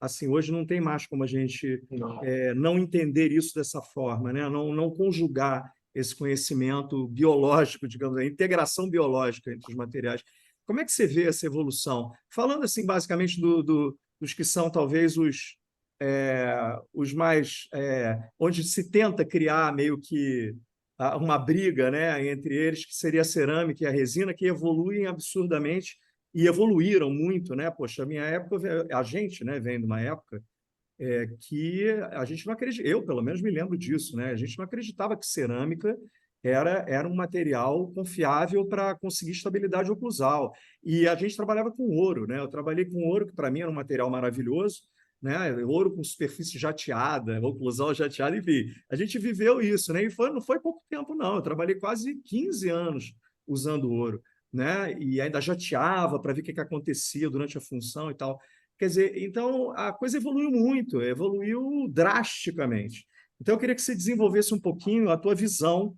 assim hoje não tem mais como a gente Não. não entender isso dessa forma, né? Não conjugar esse conhecimento biológico, digamos, a integração biológica entre os materiais. Como é que você vê essa evolução? Falando assim basicamente dos que são talvez os mais onde se tenta criar meio que uma briga, né, entre eles, que seria a cerâmica e a resina, que evoluem absurdamente e evoluíram muito, né? Poxa, a minha época, a gente, né, vem de uma época que a gente não acredita, eu pelo menos me lembro disso, né? A gente não acreditava que cerâmica era um material confiável para conseguir estabilidade oclusal. E a gente trabalhava com ouro, né? Eu trabalhei com ouro, que para mim era um material maravilhoso, né? Ouro com superfície jateada, oclusal jateada, enfim. A gente viveu isso, né? E não foi pouco tempo, não. Eu trabalhei quase 15 anos usando ouro, né? E ainda jateava para ver o que acontecia durante a função e tal. Quer dizer, então a coisa evoluiu muito, evoluiu drasticamente. Então eu queria que você desenvolvesse um pouquinho a tua visão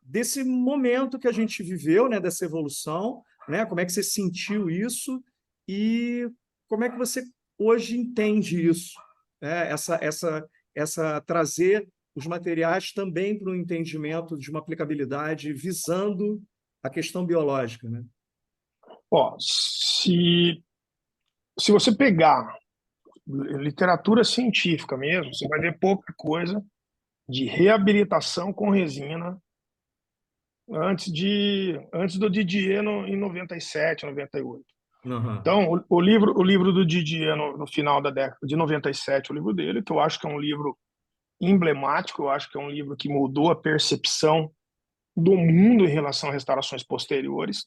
desse momento que a gente viveu, né, dessa evolução, né? Como é que você sentiu isso e como é que você hoje entende isso, né? Essa trazer os materiais também para o entendimento de uma aplicabilidade visando a questão biológica, né? Ó, se você pegar literatura científica mesmo, você vai ver pouca coisa de reabilitação com resina antes do Didier em 97, 98. Uhum. Então, o livro do Didier no final da década de 97, o livro dele, que eu acho que é um livro emblemático, eu acho que é um livro que mudou a percepção do mundo em relação a restaurações posteriores.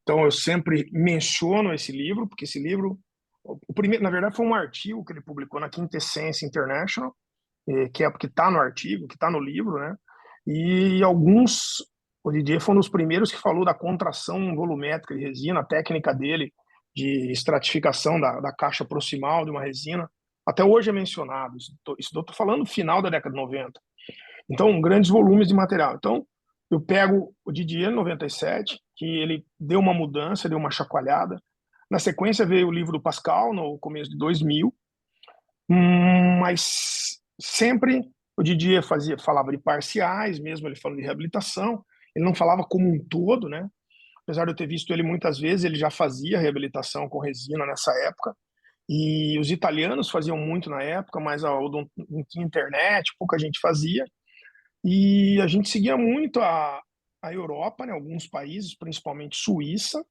Então, eu sempre menciono esse livro, porque esse livro, o primeiro, na verdade, foi um artigo que ele publicou na Quintessence International, que está no artigo, que está no livro, né? E o Didier foi um dos primeiros que falou da contração volumétrica de resina, a técnica dele de estratificação da caixa proximal de uma resina. Até hoje é mencionado. Isso estou falando no final da década de 90. Então, grandes volumes de material. Então, eu pego o Didier, 97, que ele deu uma mudança, deu uma chacoalhada. Na sequência veio o livro do Pascal, no começo de 2000, mas sempre o Didier falava de parciais, mesmo ele falando de reabilitação, ele não falava como um todo, né? Apesar de eu ter visto ele muitas vezes, ele já fazia reabilitação com resina nessa época, e os italianos faziam muito na época, mas não tinha internet, pouca gente fazia, e a gente seguia muito a Europa, né, alguns países, principalmente Suíça,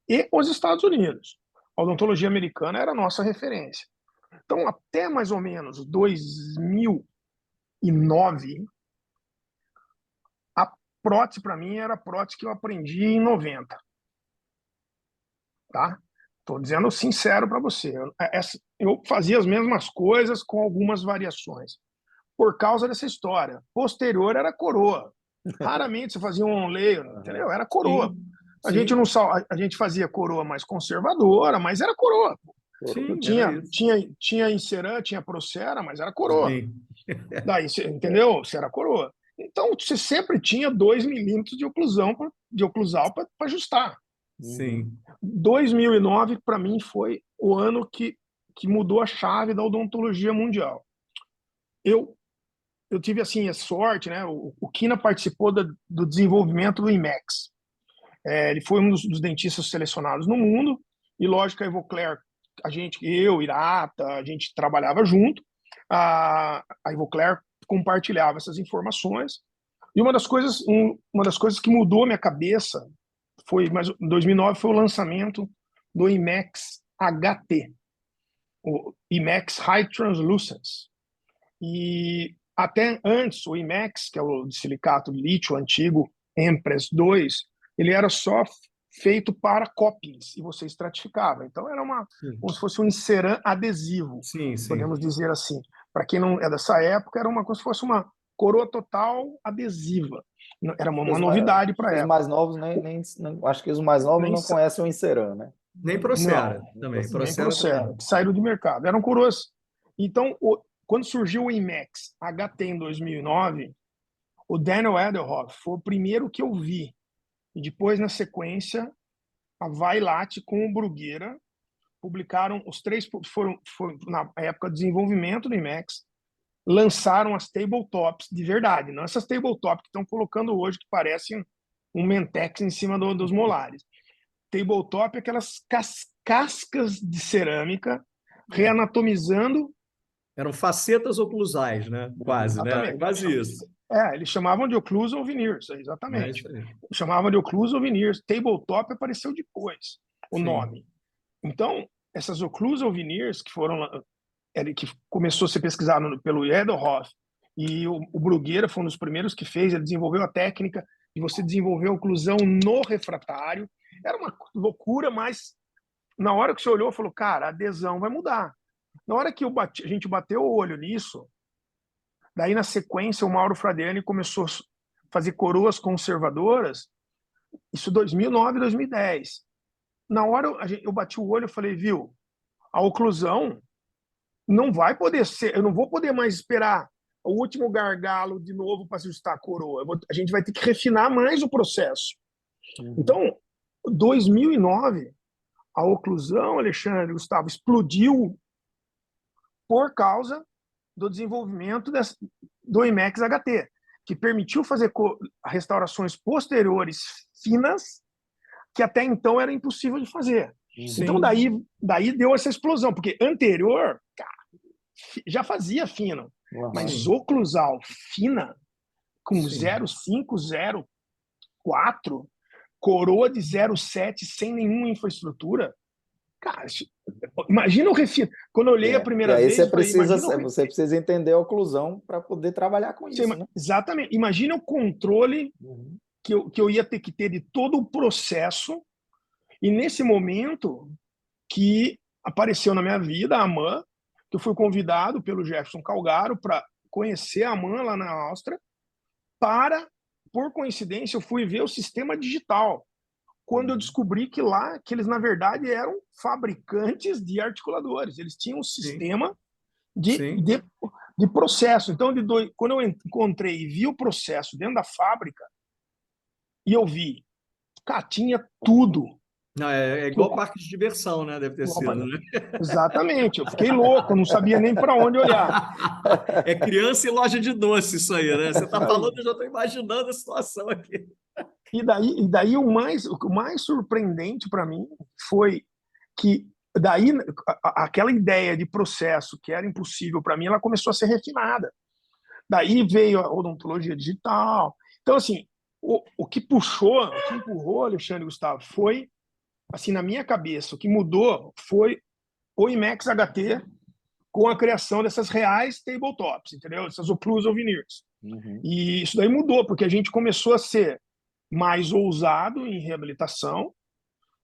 e os Estados Unidos. A odontologia americana era a nossa referência. Então, até mais ou menos 2009, a prótese para mim era a prótese que eu aprendi em 90. Tá? Estou dizendo sincero para você. Eu fazia as mesmas coisas com algumas variações. Por causa dessa história. Posterior era coroa. Raramente você fazia um layer, entendeu? Era coroa. Sim, A gente sim, não a gente fazia coroa mais conservadora, mas era coroa. sim, era Tinha, isso. tinha, tinha Inceran, tinha Procera, mas era coroa. Sim, Daí, entendeu? Você era coroa. Então, você sempre tinha 2 milímetros de oclusal para ajustar. sim. 2009, para mim, foi o ano que mudou a chave da odontologia mundial. Eu tive assim a sorte, né? O Kina participou do desenvolvimento do IMEX. Ele foi um dos dentistas selecionados no mundo, e lógico, a Ivoclar, eu, Irata, a gente trabalhava junto, a Ivoclar compartilhava essas informações, e uma das coisas que mudou a minha cabeça foi, mas em 2009 foi o lançamento do IMEX HT, o IMAX High Translucence. E até antes, o IMAX, que é o de silicato de lítio antigo, Empress 2, ele era só feito para coppings, e você estratificava. Então era como se fosse um enceram adesivo, Sim, podemos dizer assim. Para quem não é dessa época, era como se fosse uma coroa total adesiva. Era uma novidade para a Os época. mais novos acho que os mais novos Nem, não conhecem o Inceran, né? Nem não, Procera também. nem Procera também Procera, não. que saíram de mercado. Eram coroas. Então, quando surgiu o IMAX HT em 2009, o Daniel Edelhoff foi o primeiro que eu vi. E depois, na sequência, a Vailate com o Bruguera publicaram, os três foram na época de desenvolvimento do IMAX, lançaram as tabletops de verdade, não essas tabletops que estão colocando hoje, que parecem um Mentex em cima dos molares. Tabletop é aquelas cascas de cerâmica reanatomizando. Eram facetas oclusais, né? Quase, né? Exatamente. Quase isso. Eles chamavam de occlusal veneers, É exatamente. isso aí. Chamavam de occlusal veneers. Tabletop apareceu depois, o Sim. nome. Então, essas occlusal veneers que que começou a ser pesquisado pelo Edelhoff, e o Bruguera foi um dos primeiros que fez, ele desenvolveu a técnica de você desenvolver a oclusão no refratário. Era uma loucura, mas na hora que você olhou, falou, cara, a adesão vai mudar. Na hora que a gente bateu o olho nisso, daí na sequência o Mauro Fradiani começou a fazer coroas conservadoras, isso 2009, 2010. Na hora eu bati o olho e falei, viu, a oclusão não vai poder ser, eu não vou poder mais esperar o último gargalo de novo para ajustar a coroa. A gente vai ter que refinar mais o processo. Então, 2009, a oclusão, Alexandre, Gustavo, explodiu por causa do desenvolvimento do IMAX HT, que permitiu fazer restaurações posteriores finas que até então era impossível de fazer. Então, daí deu essa explosão, porque anterior, cara, já fazia fino, mas oclusal fina, com 0,5, 0,4, coroa de 0,7 sem nenhuma infraestrutura. Cara, imagina o refino. Quando eu olhei a E primeira aí vez, eu falei, você precisa entender a oclusão para poder trabalhar com isso, né? Exatamente. Imagina o controle que eu ia ter que ter de todo o processo. E nesse momento que apareceu na minha vida a AMAN, que eu fui convidado pelo Jefferson Calgaro para conhecer a AMAN lá na Áustria, por coincidência, eu fui ver o sistema digital, quando eu descobri que lá, que eles na verdade eram fabricantes de articuladores, eles tinham um sistema de processo. Então, quando eu encontrei e vi o processo dentro da fábrica, e eu vi, cara, tinha tudo. Não, é igual parque de diversão, né? Deve ter sido, né? Exatamente, eu fiquei louco, eu não sabia nem para onde olhar. É criança e loja de doce isso aí, né? Você está falando, eu já estou imaginando a situação aqui. E daí o mais surpreendente para mim foi que daí aquela ideia de processo que era impossível para mim, ela começou a ser refinada. Daí veio a odontologia digital. Então, assim, o que empurrou, Alexandre e Gustavo, foi, assim, na minha cabeça, o que mudou foi o IMAX HT com a criação dessas reais tabletops, entendeu? Essas occlusal veneers. E isso daí mudou, porque a gente começou a ser mais ousado em reabilitação,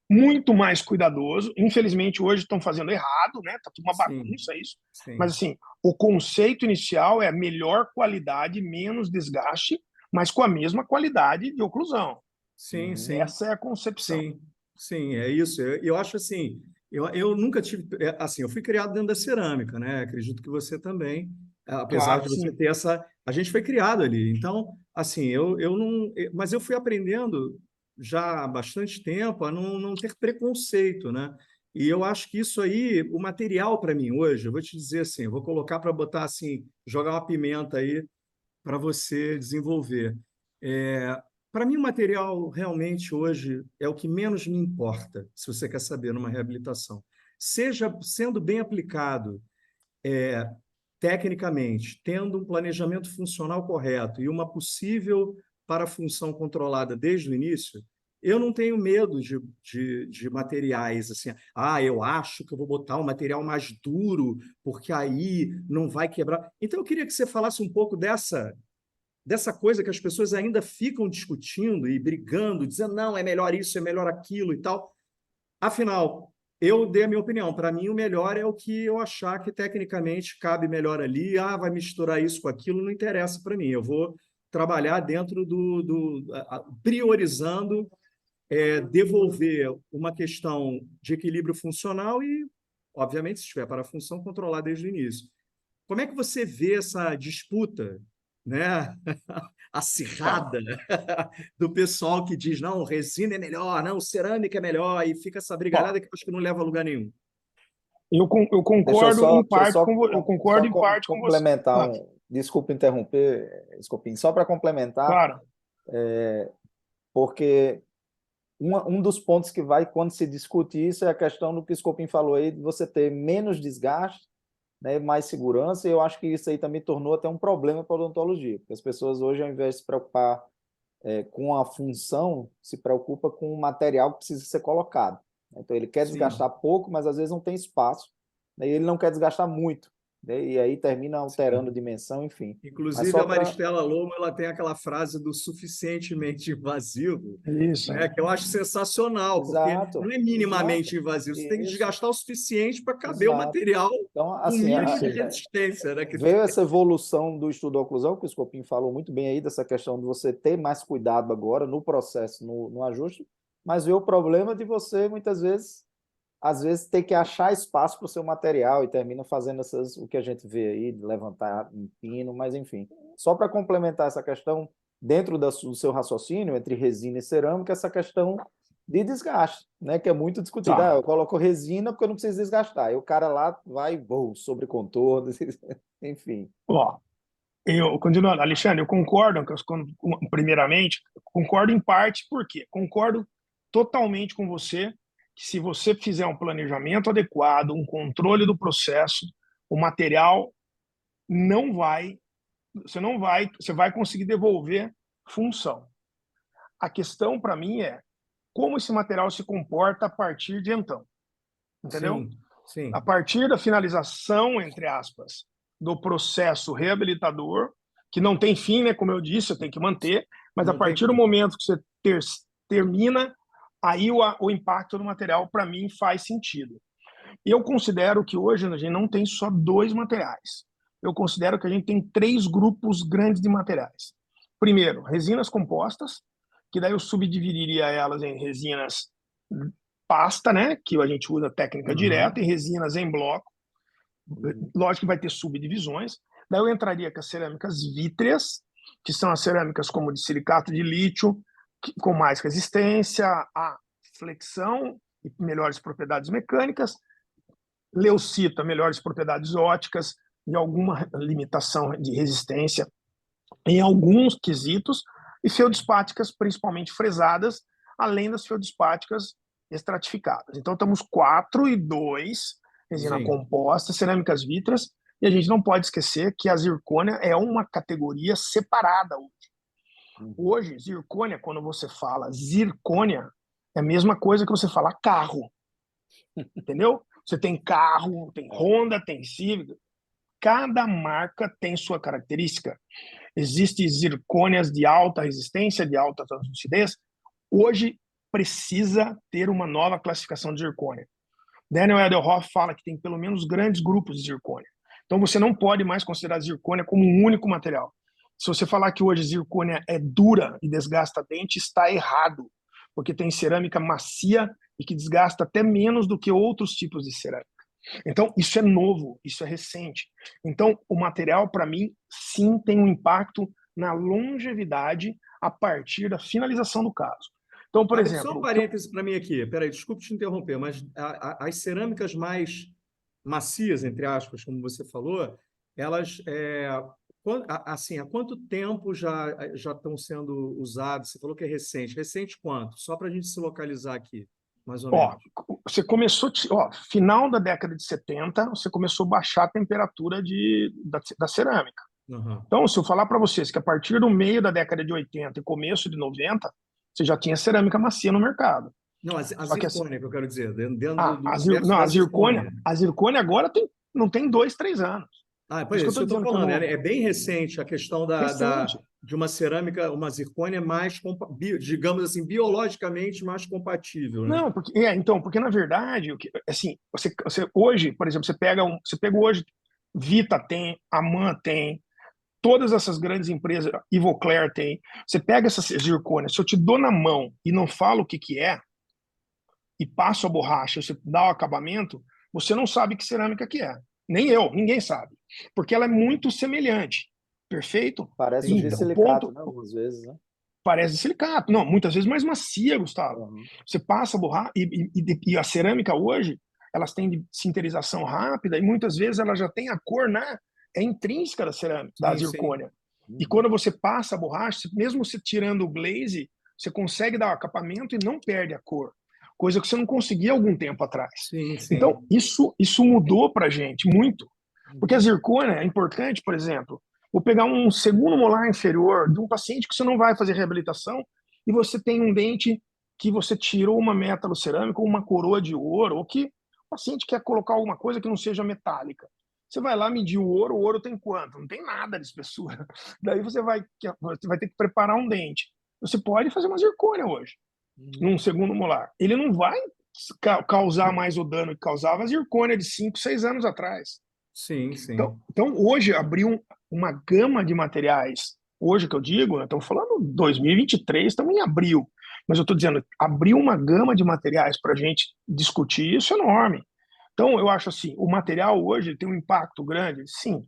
muito mais cuidadoso. Infelizmente, hoje estão fazendo errado, né? Tá tudo uma bagunça isso. Mas, assim, o conceito inicial é melhor qualidade, menos desgaste, mas com a mesma qualidade de oclusão. Sim. Essa é a concepção. Sim, é isso. Eu acho assim, eu nunca tive, assim, eu fui criado dentro da cerâmica, né? Acredito que você também, apesar de você ter essa, a gente foi criado ali. Então, assim, eu não, mas eu fui aprendendo já há bastante tempo a não ter preconceito, né? E eu acho que isso aí, o material para mim hoje, eu vou te dizer assim, eu vou colocar para botar assim, jogar uma pimenta aí para você desenvolver. Para mim, o material realmente hoje é o que menos me importa, se você quer saber, numa reabilitação. Seja sendo bem aplicado tecnicamente, tendo um planejamento funcional correto e uma possível parafunção controlada desde o início, eu não tenho medo de materiais assim. Ah, eu acho que eu vou botar um material mais duro, porque aí não vai quebrar. Então, eu queria que você falasse um pouco dessa coisa que as pessoas ainda ficam discutindo e brigando, dizendo, não, é melhor isso, é melhor aquilo e tal. Afinal, eu dei a minha opinião. Para mim, o melhor é o que eu achar que tecnicamente cabe melhor ali. Ah, vai misturar isso com aquilo, não interessa para mim. Eu vou trabalhar dentro priorizando devolver uma questão de equilíbrio funcional e, obviamente, se estiver para a função, controlar desde o início. Como é que você vê essa disputa, né, Tá. acirrada do pessoal que diz, não, resina é melhor, não, cerâmica é melhor, e fica essa Ó, brigalhada que eu acho que não leva a lugar nenhum. eu concordo em Deixa eu parte só, com eu concordo em parte com você. complementar Ah, desculpa interromper, Escopim, só para complementar, claro. porque um dos pontos que vai, quando se discute isso, é a questão do que o Scopin falou aí, de você ter menos desgaste, né, mais segurança, e eu acho que isso aí também tornou até um problema para a odontologia, porque as pessoas hoje, ao invés de se preocupar com a função, se preocupa com o material que precisa ser colocado. Então, ele quer Sim, desgastar pouco, mas às vezes não tem espaço, né, e ele não quer desgastar muito, né, e aí termina alterando sim. dimensão, enfim. Mas Inclusive, só a para... Maristela Lomo, ela tem aquela frase do suficientemente invasivo, Isso. né, que eu acho sensacional, porque não Exato, é exato, minimamente invasivo, você tem que isso, desgastar o suficiente para caber o exato. material Então, com o assim, mínimo de resistência, né? veio essa evolução do estudo da oclusão, que o Scopin falou muito bem aí, dessa questão de você ter mais cuidado agora no processo, no ajuste, mas veio o problema de você, muitas vezes, às vezes, ter que achar espaço para o seu material e termina fazendo o que a gente vê aí, de levantar em pino, mas enfim. Só para complementar essa questão, dentro do seu raciocínio, entre resina e cerâmica, essa questão de desgaste, né, que é muito discutida. Ah, Tá. eu coloco resina porque eu não preciso desgastar. E o cara lá vai, sobre contorno, enfim. Ó, eu continuando, Alexandre, eu concordo primeiramente, concordo em parte, porque concordo totalmente com você que se você fizer um planejamento adequado, um controle do processo, o material não vai, você vai conseguir devolver função. A questão para mim é como esse material se comporta a partir de então, entendeu? Sim, A sim. partir da finalização, entre aspas, do processo reabilitador, que não tem fim, né? Como eu disse, eu tenho que manter, mas a Não tem partir do fim. momento que você termina, aí o impacto do material, para mim, faz sentido. Eu considero que hoje a gente não tem só dois materiais. Eu considero que a gente tem três grupos grandes de materiais. Primeiro, resinas compostas, que daí eu subdividiria elas em resinas pasta, né, que a gente usa técnica direta, e Aham. resinas em bloco. Uhum. Lógico que vai ter subdivisões. Daí eu entraria com as cerâmicas vítreas, que são as cerâmicas como de silicato de lítio, com mais resistência à flexão e melhores propriedades mecânicas. Leucita, melhores propriedades óticas e alguma limitação de resistência em alguns quesitos. E feldispáticas, principalmente fresadas, além das feldispáticas estratificadas. Então, estamos 4 e 2, resina Sim. composta, cerâmicas vítreas, e a gente não pode esquecer que a zircônia é uma categoria separada hoje. Uhum. Hoje, zircônia, quando você fala zircônia, é a mesma coisa que você falar carro, entendeu? Você tem carro, tem Honda, tem Civic, cada marca tem sua característica. Existem zircônias de alta resistência, de alta translucidez. Hoje precisa ter uma nova classificação de zircônia. Daniel Edelhoff fala que tem pelo menos grandes grupos de zircônia. Então você não pode mais considerar zircônia como um único material. Se você falar que hoje zircônia é dura e desgasta dente, está errado, porque tem cerâmica macia e que desgasta até menos do que outros tipos de cerâmica. Então, isso é novo, isso é recente. Então, o material, para mim, sim, tem um impacto na longevidade a partir da finalização do caso. Então, por Abre só um exemplo, parêntese para mim aqui. Peraí, desculpe te interromper, mas as cerâmicas mais macias, entre aspas, como você falou, elas, assim, há quanto tempo já estão sendo usadas? Você falou que é recente. Recente quanto? Só para a gente se localizar aqui, mais ou ó, menos. você começou, final da década de 70, você começou a baixar a temperatura da cerâmica. Uhum. Então, se eu falar para vocês que a partir do meio da década de 80 e começo de 90, você já tinha cerâmica macia no mercado. Não, a Só que zircônia, que eu quero dizer, dentro do universo não, da zircônia. a zircônia agora não tem 2, 3 anos. Por Pois isso é, que eu isso estou que eu estou dizendo que é falando. novo. É bem recente a questão Recente. de uma cerâmica, uma zircônia mais, digamos assim, biologicamente mais compatível, né? Não, porque na verdade, assim, você hoje, por exemplo, você pega hoje, Vita tem, Aman tem, todas essas grandes empresas, Ivoclar tem. Você pega essa zircônia, se eu te dou na mão e não falo o que que é, e passo a borracha, você dá o acabamento, você não sabe que cerâmica que é. Nem eu, ninguém sabe. Porque ela é muito semelhante. Perfeito? Parece o de Então, silicato, né? Algumas vezes, né? parece silicato. Não, muitas vezes mais macia, Gustavo. Uhum. Você passa a borracha, e a cerâmica hoje, elas têm de sinterização rápida, e muitas vezes ela já tem a cor, né? É intrínseca da cerâmica, da Sim, sim. zircônia. E quando você passa a borracha, mesmo você tirando o glaze, você consegue dar o acabamento e não perde a cor. Coisa que você não conseguia algum tempo atrás. Sim, sim. Então, isso mudou para a gente muito. Porque a zircônia é importante, por exemplo, vou pegar um segundo molar inferior de um paciente que você não vai fazer reabilitação e você tem um dente que você tirou uma metalocerâmica ou uma coroa de ouro, ou que o paciente quer colocar alguma coisa que não seja metálica. Você vai lá medir o ouro tem quanto? Não tem nada de espessura. Daí você vai ter que preparar um dente. Você pode fazer uma zircônia hoje, num segundo molar. Ele não vai causar mais o dano que causava a zircônia de 5, 6 anos atrás. Sim, sim. Então hoje abriu uma gama de materiais. Hoje que eu digo, né, estamos falando 2023, estamos em abril, mas eu estou dizendo, abriu uma gama de materiais para a gente discutir, isso é enorme. Então eu acho assim, o material hoje tem um impacto grande, sim.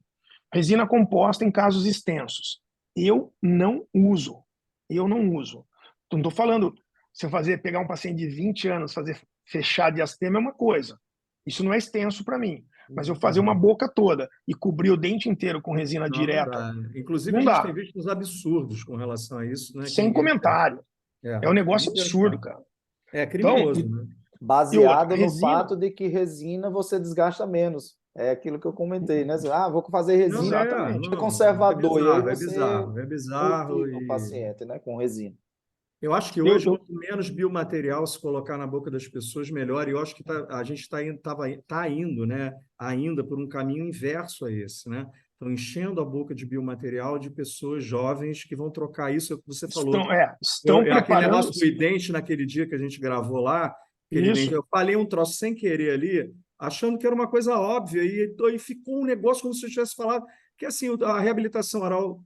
Resina composta em casos extensos. Eu não uso. Eu não uso. Não estou falando, se eu pegar um paciente de 20 anos, fazer fechar diastema é uma coisa. Isso não é extenso para mim. Mas eu fazer uma boca toda e cobrir o dente inteiro com resina Não, não direta, dá. Inclusive, a não gente tem dá. visto uns absurdos com relação a isso, né? Que Sem ninguém faz. comentário. É um Nem negócio absurdo, pensar. cara. É Então, criminoso, né? e outra, Baseado no resina. fato de que resina você desgasta menos. É aquilo que eu comentei, né? Ah, vou fazer Não, resina Exatamente. é não, é conservador, e aí bizarro, é você bizarro, é bizarro. mutina o paciente, né, com resina. Eu acho que Eu, hoje, eu, quanto menos biomaterial se colocar na boca das pessoas, melhor. E eu acho que a gente tá indo, né, ainda por um caminho inverso a esse, né? Estão enchendo a boca de biomaterial de pessoas jovens que vão trocar isso, é o que você falou. estão Aquele preparando negócio do idente naquele dia que a gente gravou lá, aquele dente, isso. eu falei um troço sem querer ali, achando que era uma coisa óbvia, e ficou um negócio como se eu tivesse falado que assim a reabilitação oral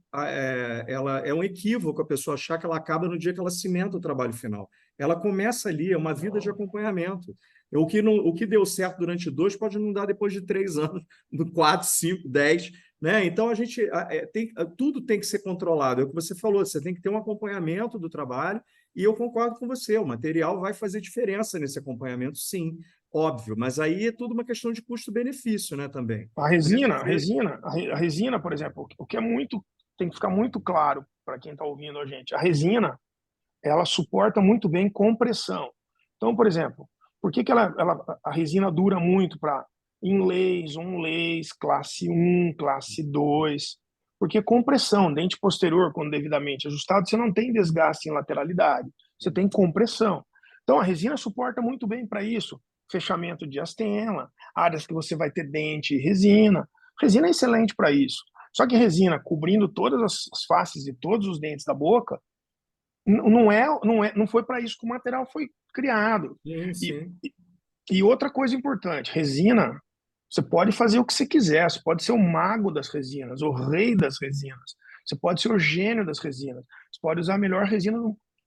ela é um equívoco a pessoa achar que ela acaba no dia que ela cimenta o trabalho final. Ela começa ali, é uma vida de acompanhamento. O que deu certo durante 2 pode não dar depois de 3 anos, 4, 5, 10, né? Então a gente tudo tem que ser controlado. É o que você falou, você tem que ter um acompanhamento do trabalho, e eu concordo com você, o material vai fazer diferença nesse acompanhamento, sim, óbvio, mas aí é tudo uma questão de custo-benefício, né, também. A resina, por exemplo, o que é muito, tem que ficar muito claro para quem está ouvindo a gente. A resina, ela suporta muito bem compressão. Então, por exemplo, por que a resina dura muito para inlays, onlays, classe 1, classe 2? Porque compressão, dente posterior, quando devidamente ajustado, você não tem desgaste em lateralidade, você tem compressão. Então, a resina suporta muito bem para isso. Fechamento de astema, áreas que você vai ter dente e resina. Resina é excelente para isso. Só que resina cobrindo todas as faces e todos os dentes da boca, não foi para isso que o material foi criado. Sim, E, sim. e outra coisa importante, resina, você pode fazer o que você quiser, você pode ser o mago das resinas, o rei das resinas, você pode ser o gênio das resinas, você pode usar a melhor resina.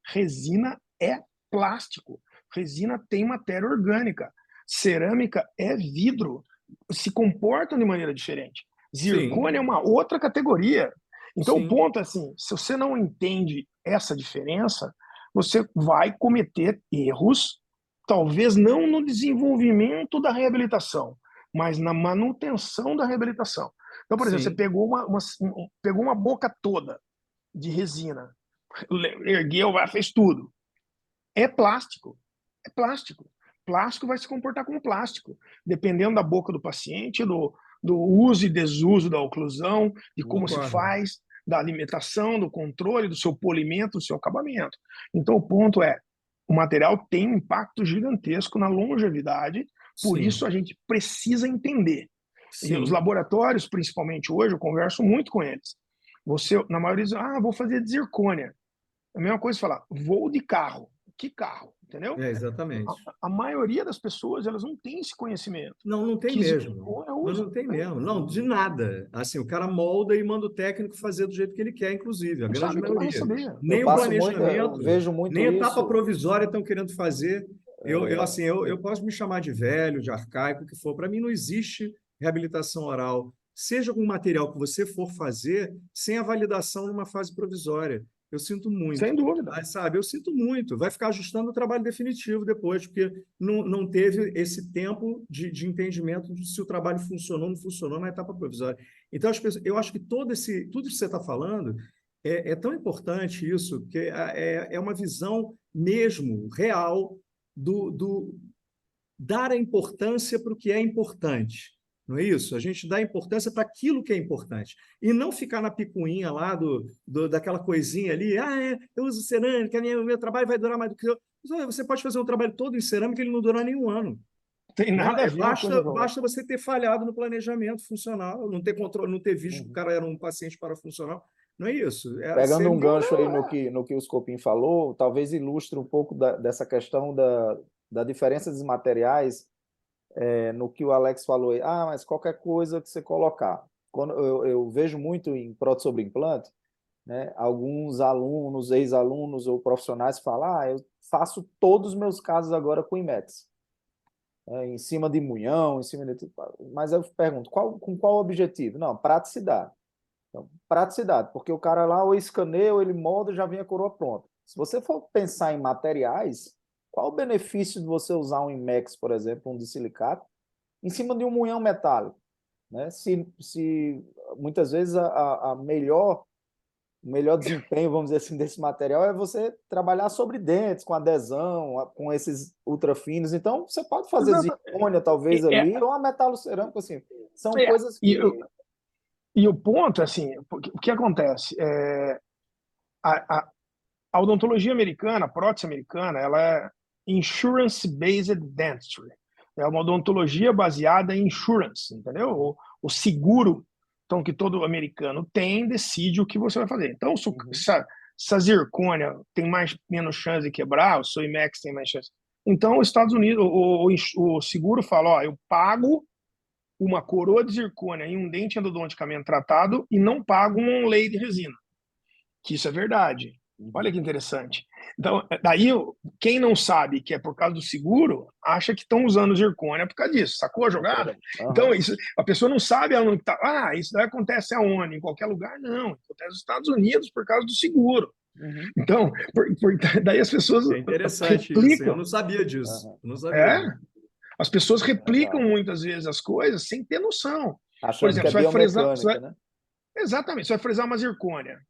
Resina é plástico, resina tem matéria orgânica, cerâmica é vidro, se comportam de maneira diferente. Zircônia é Sim, uma outra categoria. Então, o sim. ponto é assim: se você não entende essa diferença, você vai cometer erros, talvez não no desenvolvimento da reabilitação, mas na manutenção da reabilitação. Então, por exemplo, você Sim, pegou uma boca toda de resina, ergueu, fez tudo. É plástico. É plástico. Plástico vai se comportar como plástico, dependendo da boca do paciente, do uso e desuso da oclusão, de como se concordo. faz. da alimentação, do controle, do seu polimento, do seu acabamento. Então, o ponto é, o material tem um impacto gigantesco na longevidade, por isso Sim, a gente precisa entender. E os sim. laboratórios, principalmente hoje, eu converso muito com eles. Você, na maioria, diz, vou fazer de zircônia. É a mesma coisa falar, vou de carro. Que carro? Entendeu? Exatamente. A maioria das pessoas, elas não têm esse conhecimento. Não, não tem Que mesmo. zircônia Mas usa. não tem Né? mesmo. Não, de nada. Assim, o cara molda e manda o técnico fazer do jeito que ele quer, inclusive, a Não grande sabe o que vai maioria. receber. Eu Nem o passo muito, eu planejamento, vejo muito nem a etapa isso. provisória estão querendo fazer. Eu posso me chamar de velho, de arcaico, o que for. Para mim, não existe reabilitação oral, seja com o material que você for fazer, sem a validação numa fase provisória. Eu sinto muito. Sem dúvida. Sabe, eu sinto muito. Vai ficar ajustando o trabalho definitivo depois, porque não teve esse tempo de entendimento de se o trabalho funcionou ou não funcionou na etapa provisória. Então, eu acho que tudo isso que você está falando é tão importante isso, que é uma visão mesmo real do dar a importância para o que é importante. Não é isso? A gente dá importância para aquilo que é importante. E não ficar na picuinha lá daquela coisinha ali, eu uso cerâmica, meu trabalho vai durar mais do que eu. Você pode fazer um trabalho todo em cerâmica e ele não durar nem um ano. Tem Né? nada a ver uma coisa com a outra. Basta você ter falhado no planejamento funcional, não ter controle, não ter visto que o Uhum. cara era um paciente parafuncional. Não é isso. Pegando um Sempre. gancho aí no que o Scopim falou, talvez ilustre um pouco dessa questão da diferença dos materiais, no que o Alex falou aí. Mas qualquer coisa que você colocar. Quando eu vejo muito em prótese sobre implante, né, alguns alunos, ex-alunos ou profissionais falam, eu faço todos os meus casos agora com IMEX, em cima de munhão, em cima de... Mas eu pergunto, com qual objetivo? Não, praticidade. Então, praticidade, porque o cara lá ou escaneia, ou ele molda e já vem a coroa pronta. Se você for pensar em materiais, qual o benefício de você usar um IMEX, por exemplo, um de silicato, em cima de um munhão metálico? Né? Se muitas vezes o melhor desempenho, vamos dizer assim, desse material é você trabalhar sobre dentes, com adesão, com esses ultra finos. Então, você pode fazer Exato. zircônia, talvez, É, ali, ou uma metalocerâmica, assim. São é, coisas e, que... e o ponto, assim, o que acontece? A, a odontologia americana, a prótese americana, ela é insurance-based dentistry. É uma odontologia baseada em insurance, entendeu? O seguro, então, que todo americano tem, decide o que você vai fazer. Então, se a zircônia tem menos chance de quebrar, o seu IMEX tem mais chance. Então, os Estados Unidos, o seguro fala, eu pago uma coroa de zircônia em um dente endodonticamente tratado e não pago um lei de resina, que isso é verdade. Olha que interessante. Então, daí, quem não sabe que é por causa do seguro, acha que estão usando zircônia por causa disso. Sacou a jogada? Então, Uhum. isso, a pessoa não sabe aonde tá. Isso daí acontece aonde? Em qualquer lugar? Não. Acontece nos Estados Unidos por causa do seguro. Uhum. Então, daí as pessoas É interessante isso. Eu replicam. não sabia disso. Uhum. Eu não sabia É, disso. as pessoas replicam Legal. muitas vezes as coisas sem ter noção. Por Achando que exemplo, é biomecânica, né? exatamente, você vai frisar uma zircônia.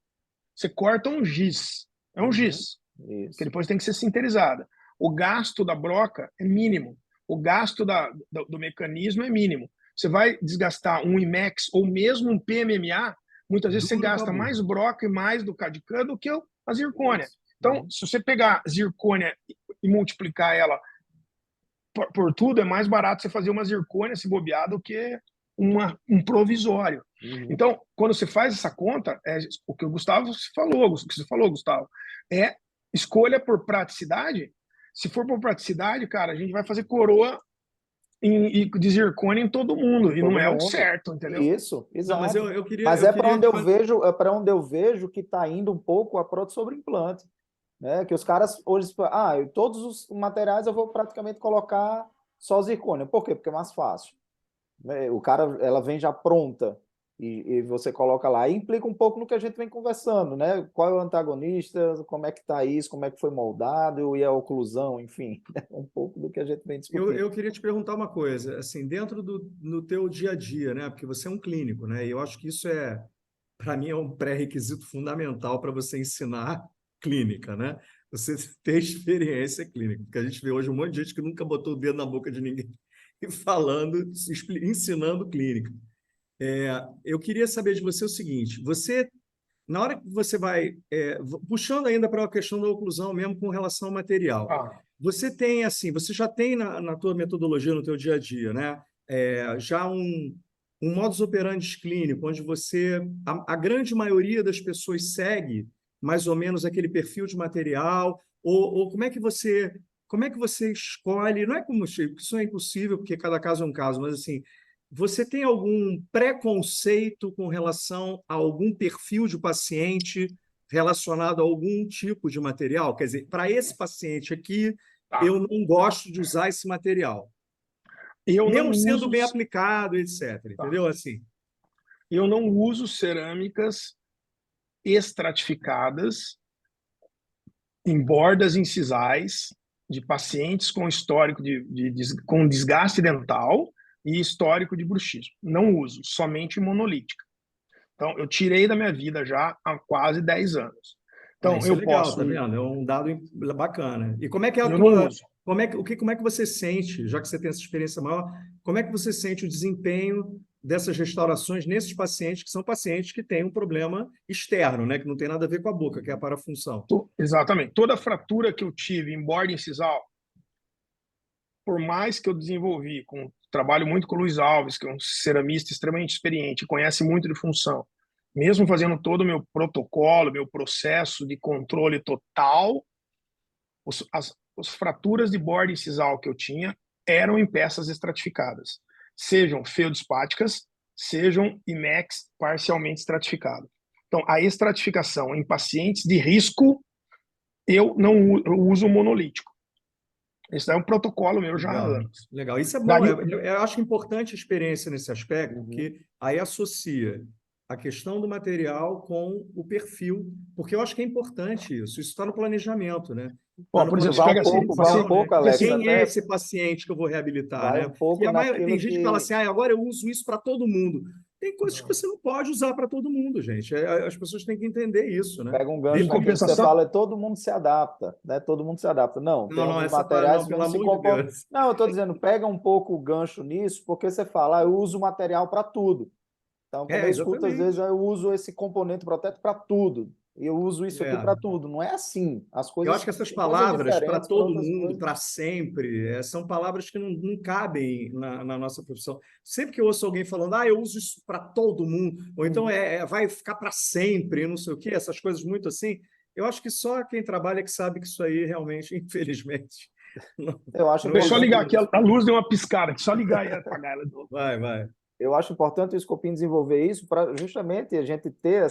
Você corta um giz. É um Uhum. giz, que Isso. depois tem que ser sinterizada. O gasto da broca é mínimo. O gasto do mecanismo é mínimo. Você vai desgastar um IMEX ou mesmo um PMMA, muitas vezes você Duro gasta tabu. mais broca e mais do CAD/CAM do que a zircônia. Isso. Então, se você pegar zircônia e multiplicar ela por tudo, é mais barato você fazer uma zircônia se bobear do que um provisório. Uhum. Então, quando você faz essa conta, o que o Gustavo falou, o que você falou, Gustavo, é escolha por praticidade. Se for por praticidade, cara, a gente vai fazer coroa de zircônia em todo mundo, Em e não todo é o mundo. certo, entendeu? Isso, Não, mas exato. eu Mas é para queria onde te eu fazer. vejo, que está indo um pouco a prótese sobre implante, né? Que os caras hoje, todos os materiais eu vou praticamente colocar só zircônia. Por quê? Porque é mais fácil. Né? Ela vem já pronta e você coloca lá. E implica um pouco no que a gente vem conversando, né? Qual é o antagonista, como é que está isso, como é que foi moldado e a oclusão, enfim, um pouco do que a gente vem discutindo. Eu queria te perguntar uma coisa, assim, dentro no teu dia a dia, né? Porque você é um clínico, né? E eu acho que isso para mim, é um pré-requisito fundamental para você ensinar clínica, né? Você ter experiência clínica, porque a gente vê hoje um monte de gente que nunca botou o dedo na boca de ninguém e falando, ensinando clínica. Eu queria saber de você o seguinte: você na hora que você vai, puxando ainda para a questão da oclusão mesmo com relação ao material, Ah, você tem assim, você já tem na tua metodologia, no teu dia a dia, né? Já um modus operandi clínico, onde a grande maioria das pessoas segue mais ou menos aquele perfil de material, ou como é que você escolhe? Não é como isso é impossível, porque cada caso é um caso, mas assim, você tem algum preconceito com relação a algum perfil de paciente relacionado a algum tipo de material? Quer dizer, para esse paciente aqui, tá. eu não gosto de usar esse material, Eu não mesmo sendo uso, bem aplicado, etc. tá. Entendeu? Assim, Eu não uso cerâmicas estratificadas em bordas incisais de pacientes com histórico com desgaste dental e histórico de bruxismo. Não uso, somente monolítica. Então, eu tirei da minha vida já há quase 10 anos. Então, isso é eu legal, posso. tá vendo? É um dado bacana. E como é que é a Eu não tua. uso. Como é que você sente, já que você tem essa experiência maior, como é que você sente o desempenho dessas restaurações nesses pacientes que são pacientes que têm um problema externo, né? Que não tem nada a ver com a boca, que é a parafunção? Exatamente. Toda fratura que eu tive em borda incisal, por mais que eu desenvolvi, trabalho muito com o Luiz Alves, que é um ceramista extremamente experiente, conhece muito de função, mesmo fazendo todo o meu protocolo, meu processo de controle total, as fraturas de borda incisal que eu tinha eram em peças estratificadas, sejam feodispáticas, sejam IMEX parcialmente estratificado. Então, a estratificação em pacientes de risco, eu não eu uso monolítico. Esse é um protocolo meu já há Legal, anos. legal. Isso é bom. Daí, Eu acho importante a experiência nesse aspecto, Uhum. porque aí associa a questão do material com o perfil, porque eu acho que é importante isso. Isso está no planejamento, né? Está ó, no por exemplo, você Vai um pega planejamento assim, pouco, vai um inicial, né? pouco, porque Alex, assim, Quem é até esse paciente que eu vou reabilitar, vai né? um pouco Tem naquilo gente que fala que assim, agora eu uso isso para todo mundo. Tem coisas que não. você não pode usar para todo mundo, gente. As pessoas têm que entender isso, né? pega um Em gancho naquilo que você compensação, fala, é todo mundo se adapta, né? Todo mundo se adapta. Não, tem Não, não, alguns essa parte materiais não, que pelo não se amor de comportam. Deus. Não, eu estou dizendo, pega um pouco o gancho nisso, porque você fala, eu uso material para tudo. Então, quando eu escuto, às vezes, Exatamente. eu uso esse componente protetor para tudo. E eu uso isso aqui É. para tudo. Não é assim. As Eu coisas acho que essas têm coisas palavras, para diferentes para todo outras mundo, coisas. para sempre, são palavras que não cabem na nossa profissão. Sempre que eu ouço alguém falando, eu uso isso para todo mundo, ou então Uhum. vai ficar para sempre, não sei o quê, essas coisas muito assim, eu acho que só quem trabalha que sabe que isso aí realmente, infelizmente, não, Eu acho não deixa eu só importante ligar aqui, existe. a luz deu uma piscada, que só ligar e apagar ela de novo. Vai, vai. eu acho importante o Scopin desenvolver isso para justamente a gente ter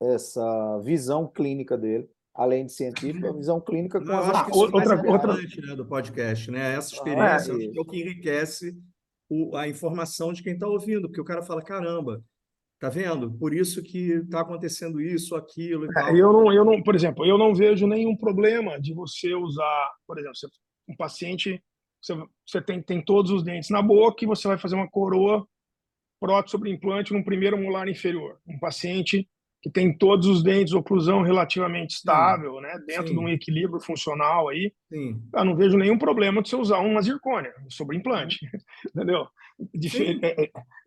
essa visão clínica dele, além de científica, a visão clínica Não, com eu as acho Ah, que isso é o mais materiais. outra, importante, né, do podcast, né? Essa Ah, é, experiência, eu acho que é o isso. que enriquece a informação de quem está ouvindo, porque o cara fala, caramba, tá vendo? Por isso que está acontecendo isso, aquilo e tal. por exemplo, eu não vejo nenhum problema de você usar, por exemplo, um paciente, você tem todos os dentes na boca e você vai fazer uma coroa prótese sobre implante no primeiro molar inferior. Um paciente que tem todos os dentes, oclusão relativamente Sim, estável, né, dentro de um sim, equilíbrio funcional aí, sim, eu não vejo nenhum problema de você usar uma zircônia sobre Uhum. implante, entendeu? sim.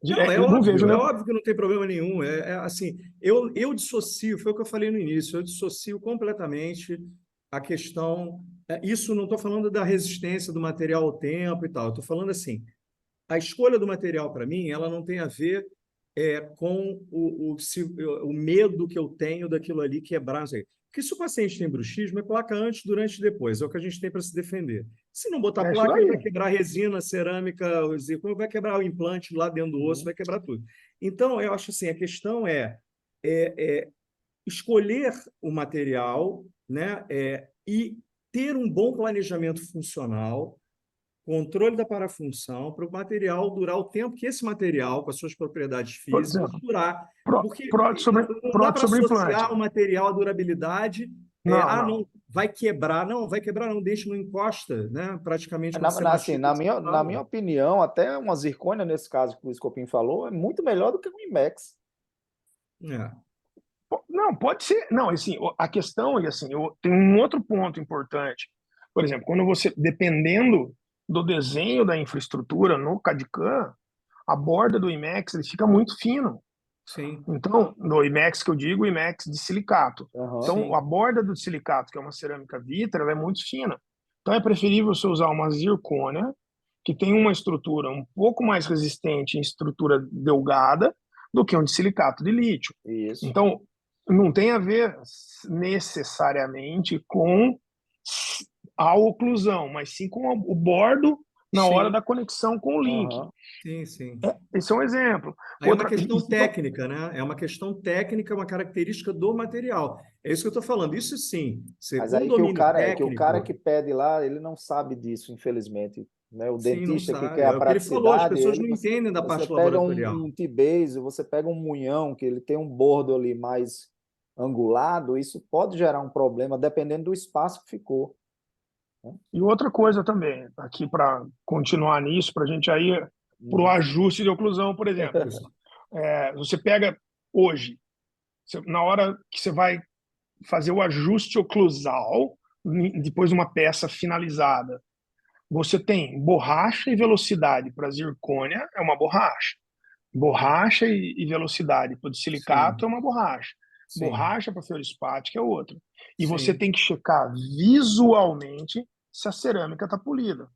Não, Eu não vejo é nenhum. óbvio que não tem problema nenhum. Assim, eu dissocio, foi o que eu falei no início, eu dissocio completamente a questão. Isso não estou falando da resistência do material ao tempo e tal, eu estou falando assim, a escolha do material para mim, ela não tem a ver com o medo que eu tenho daquilo ali quebrar. Não sei. Porque se o paciente tem bruxismo, é placa antes, durante e depois. É o que a gente tem para se defender. Se não botar É isso placa, ele vai daí. quebrar a resina, a cerâmica, o zircônio, vai quebrar o implante lá dentro do osso, Uhum. vai quebrar tudo. Então, eu acho assim, a questão é escolher o material, né, e ter um bom planejamento funcional, controle da parafunção, para o material durar o tempo que esse material, com as suas propriedades Por físicas, exemplo, durar. Porque não dá prótese para sobre implante. associar o material à durabilidade. Não, não. Não, vai quebrar. Não, vai quebrar, não, deixa, não encosta, né? Praticamente quando você Assim, machuca, você na minha fala. opinião, até uma zircônia, nesse caso que o Scopin falou, é muito melhor do que o IMEX. É, Não, pode ser. Não, assim, a questão, e assim, tem um outro ponto importante. Por exemplo, quando você, dependendo do desenho da infraestrutura no CAD/CAM, a borda do IMEX ele fica muito fino. sim, Então, no IMEX que eu digo, IMEX de silicato. Aham. Então, sim, a borda do silicato, que é uma cerâmica vitra, ela é muito fina. Então, é preferível você usar uma zircônia, que tem uma estrutura um pouco mais resistente em estrutura delgada, do que um de silicato de lítio. Isso. Então, não tem a ver necessariamente com a oclusão, mas sim com o bordo na hora sim, da conexão com o link. Aham. sim, sim. Esse é um exemplo. Aí é uma Outra, questão técnica, né? É uma questão técnica, uma característica do material. É isso que eu estou falando. Isso sim, você, Mas com aí que o domínio cara é que o cara técnico, que pede lá, ele não sabe disso, infelizmente, né? O sim, não dentista que sabe. quer a É o que ele falou, as praticidade, pessoas ele não entendem da você parte pega laboratorial. um T-base, você pega um munhão que ele tem um bordo ali mais angulado, isso pode gerar um problema dependendo do espaço que ficou, né? e outra coisa também, aqui para continuar nisso, para a gente aí para o Uhum. ajuste de oclusão, por exemplo. Você pega hoje, na hora que você vai fazer o ajuste oclusal, depois de uma peça finalizada, você tem borracha e velocidade para zircônia, é uma borracha. Borracha e velocidade para o silicato é Sim, uma borracha. sim, Borracha para feldspática é outra. E você sim, tem que checar visualmente se a cerâmica está polida.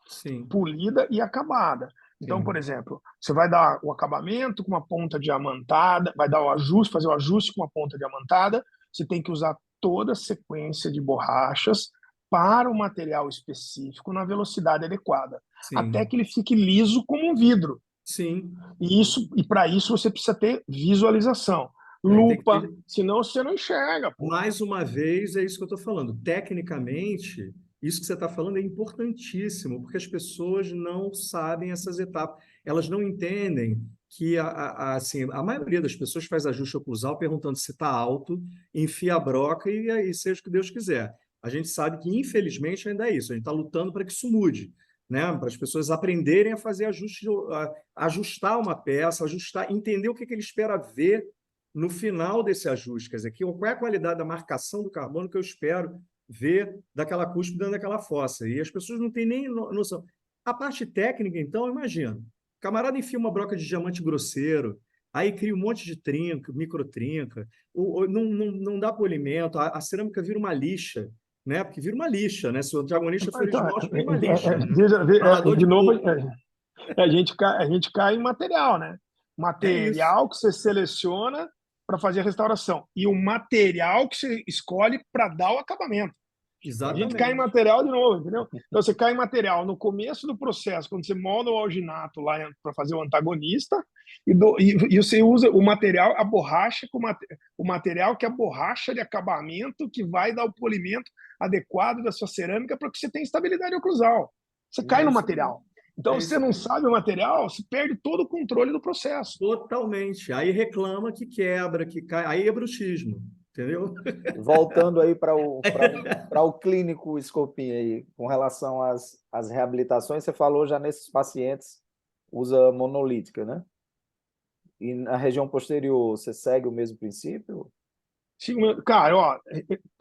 sim, Polida e acabada. Então, por sim, exemplo, você vai dar o acabamento com uma ponta diamantada, vai dar o ajuste, fazer o ajuste com uma ponta diamantada, você tem que usar toda a sequência de borrachas para o material específico na velocidade adequada, até sim, que ele fique liso como um vidro. sim. E para isso você precisa ter visualização. É, tem que Lupa, ter. senão você não enxerga, pô. Mais uma vez, é isso que eu estou falando. Tecnicamente, isso que você está falando é importantíssimo, porque as pessoas não sabem essas etapas. Elas não entendem que assim, a maioria das pessoas faz ajuste oclusal perguntando se está alto, enfia a broca e aí seja o que Deus quiser. A gente sabe que, infelizmente, ainda é isso. A gente está lutando para que isso mude, né? Para as pessoas aprenderem a fazer ajuste, a ajustar uma peça, ajustar, entender o que ele espera ver no final desse ajuste, quer dizer, qual é a qualidade da marcação do carbono que eu espero ver daquela cúspide dentro daquela fossa. E as pessoas não têm nem noção. A parte técnica, então, imagina. O camarada enfia uma broca de diamante grosseiro, aí cria um monte de trinca, microtrinca, não dá polimento, a cerâmica vira uma lixa, né? Porque vira uma lixa, né? Se o antagonista for Então, esmalte, vira uma lixa. de Ralador de novo, coco. a gente cai em material, né? É isso. Material que você seleciona para fazer a restauração e o material que você escolhe para dar o acabamento. Então a gente cai em Exatamente. material de novo, entendeu? Então você cai em material no começo do processo, quando você molda o alginato lá para fazer o antagonista, e você usa o material, a borracha, o material que é a borracha de acabamento que vai dar o polimento adequado da sua cerâmica para que você tenha estabilidade oclusal. Você cai É no isso aí. material. Então, É se você isso não aí. sabe o material, você perde todo o controle do processo. Totalmente. Aí reclama que quebra, que cai. Aí é bruxismo, entendeu? Voltando aí para o clínico Scopinho aí, com relação às reabilitações, você falou já nesses pacientes usa monolítica, né? E na região posterior, você segue o mesmo princípio? Cara, ó,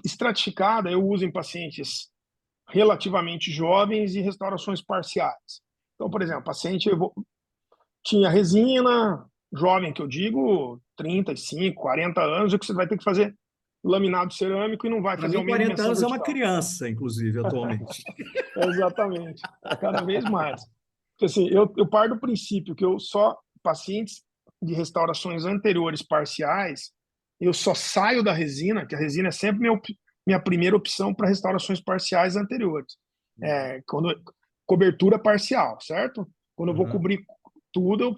estratificada eu uso em pacientes relativamente jovens e restaurações parciais. Então, por exemplo, paciente tinha resina, jovem que eu digo, 35, 40 anos, é que você vai ter que fazer laminado cerâmico e não vai Para fazer mim, aumento de 40 dimensão anos é uma vertical. criança, inclusive, atualmente. Exatamente, cada vez mais. Porque, assim, eu paro do princípio que eu só, pacientes de restaurações anteriores parciais, eu só saio da resina, que a resina é sempre minha primeira opção para restaurações parciais anteriores. Cobertura parcial, certo? Quando eu vou Uhum. cobrir tudo,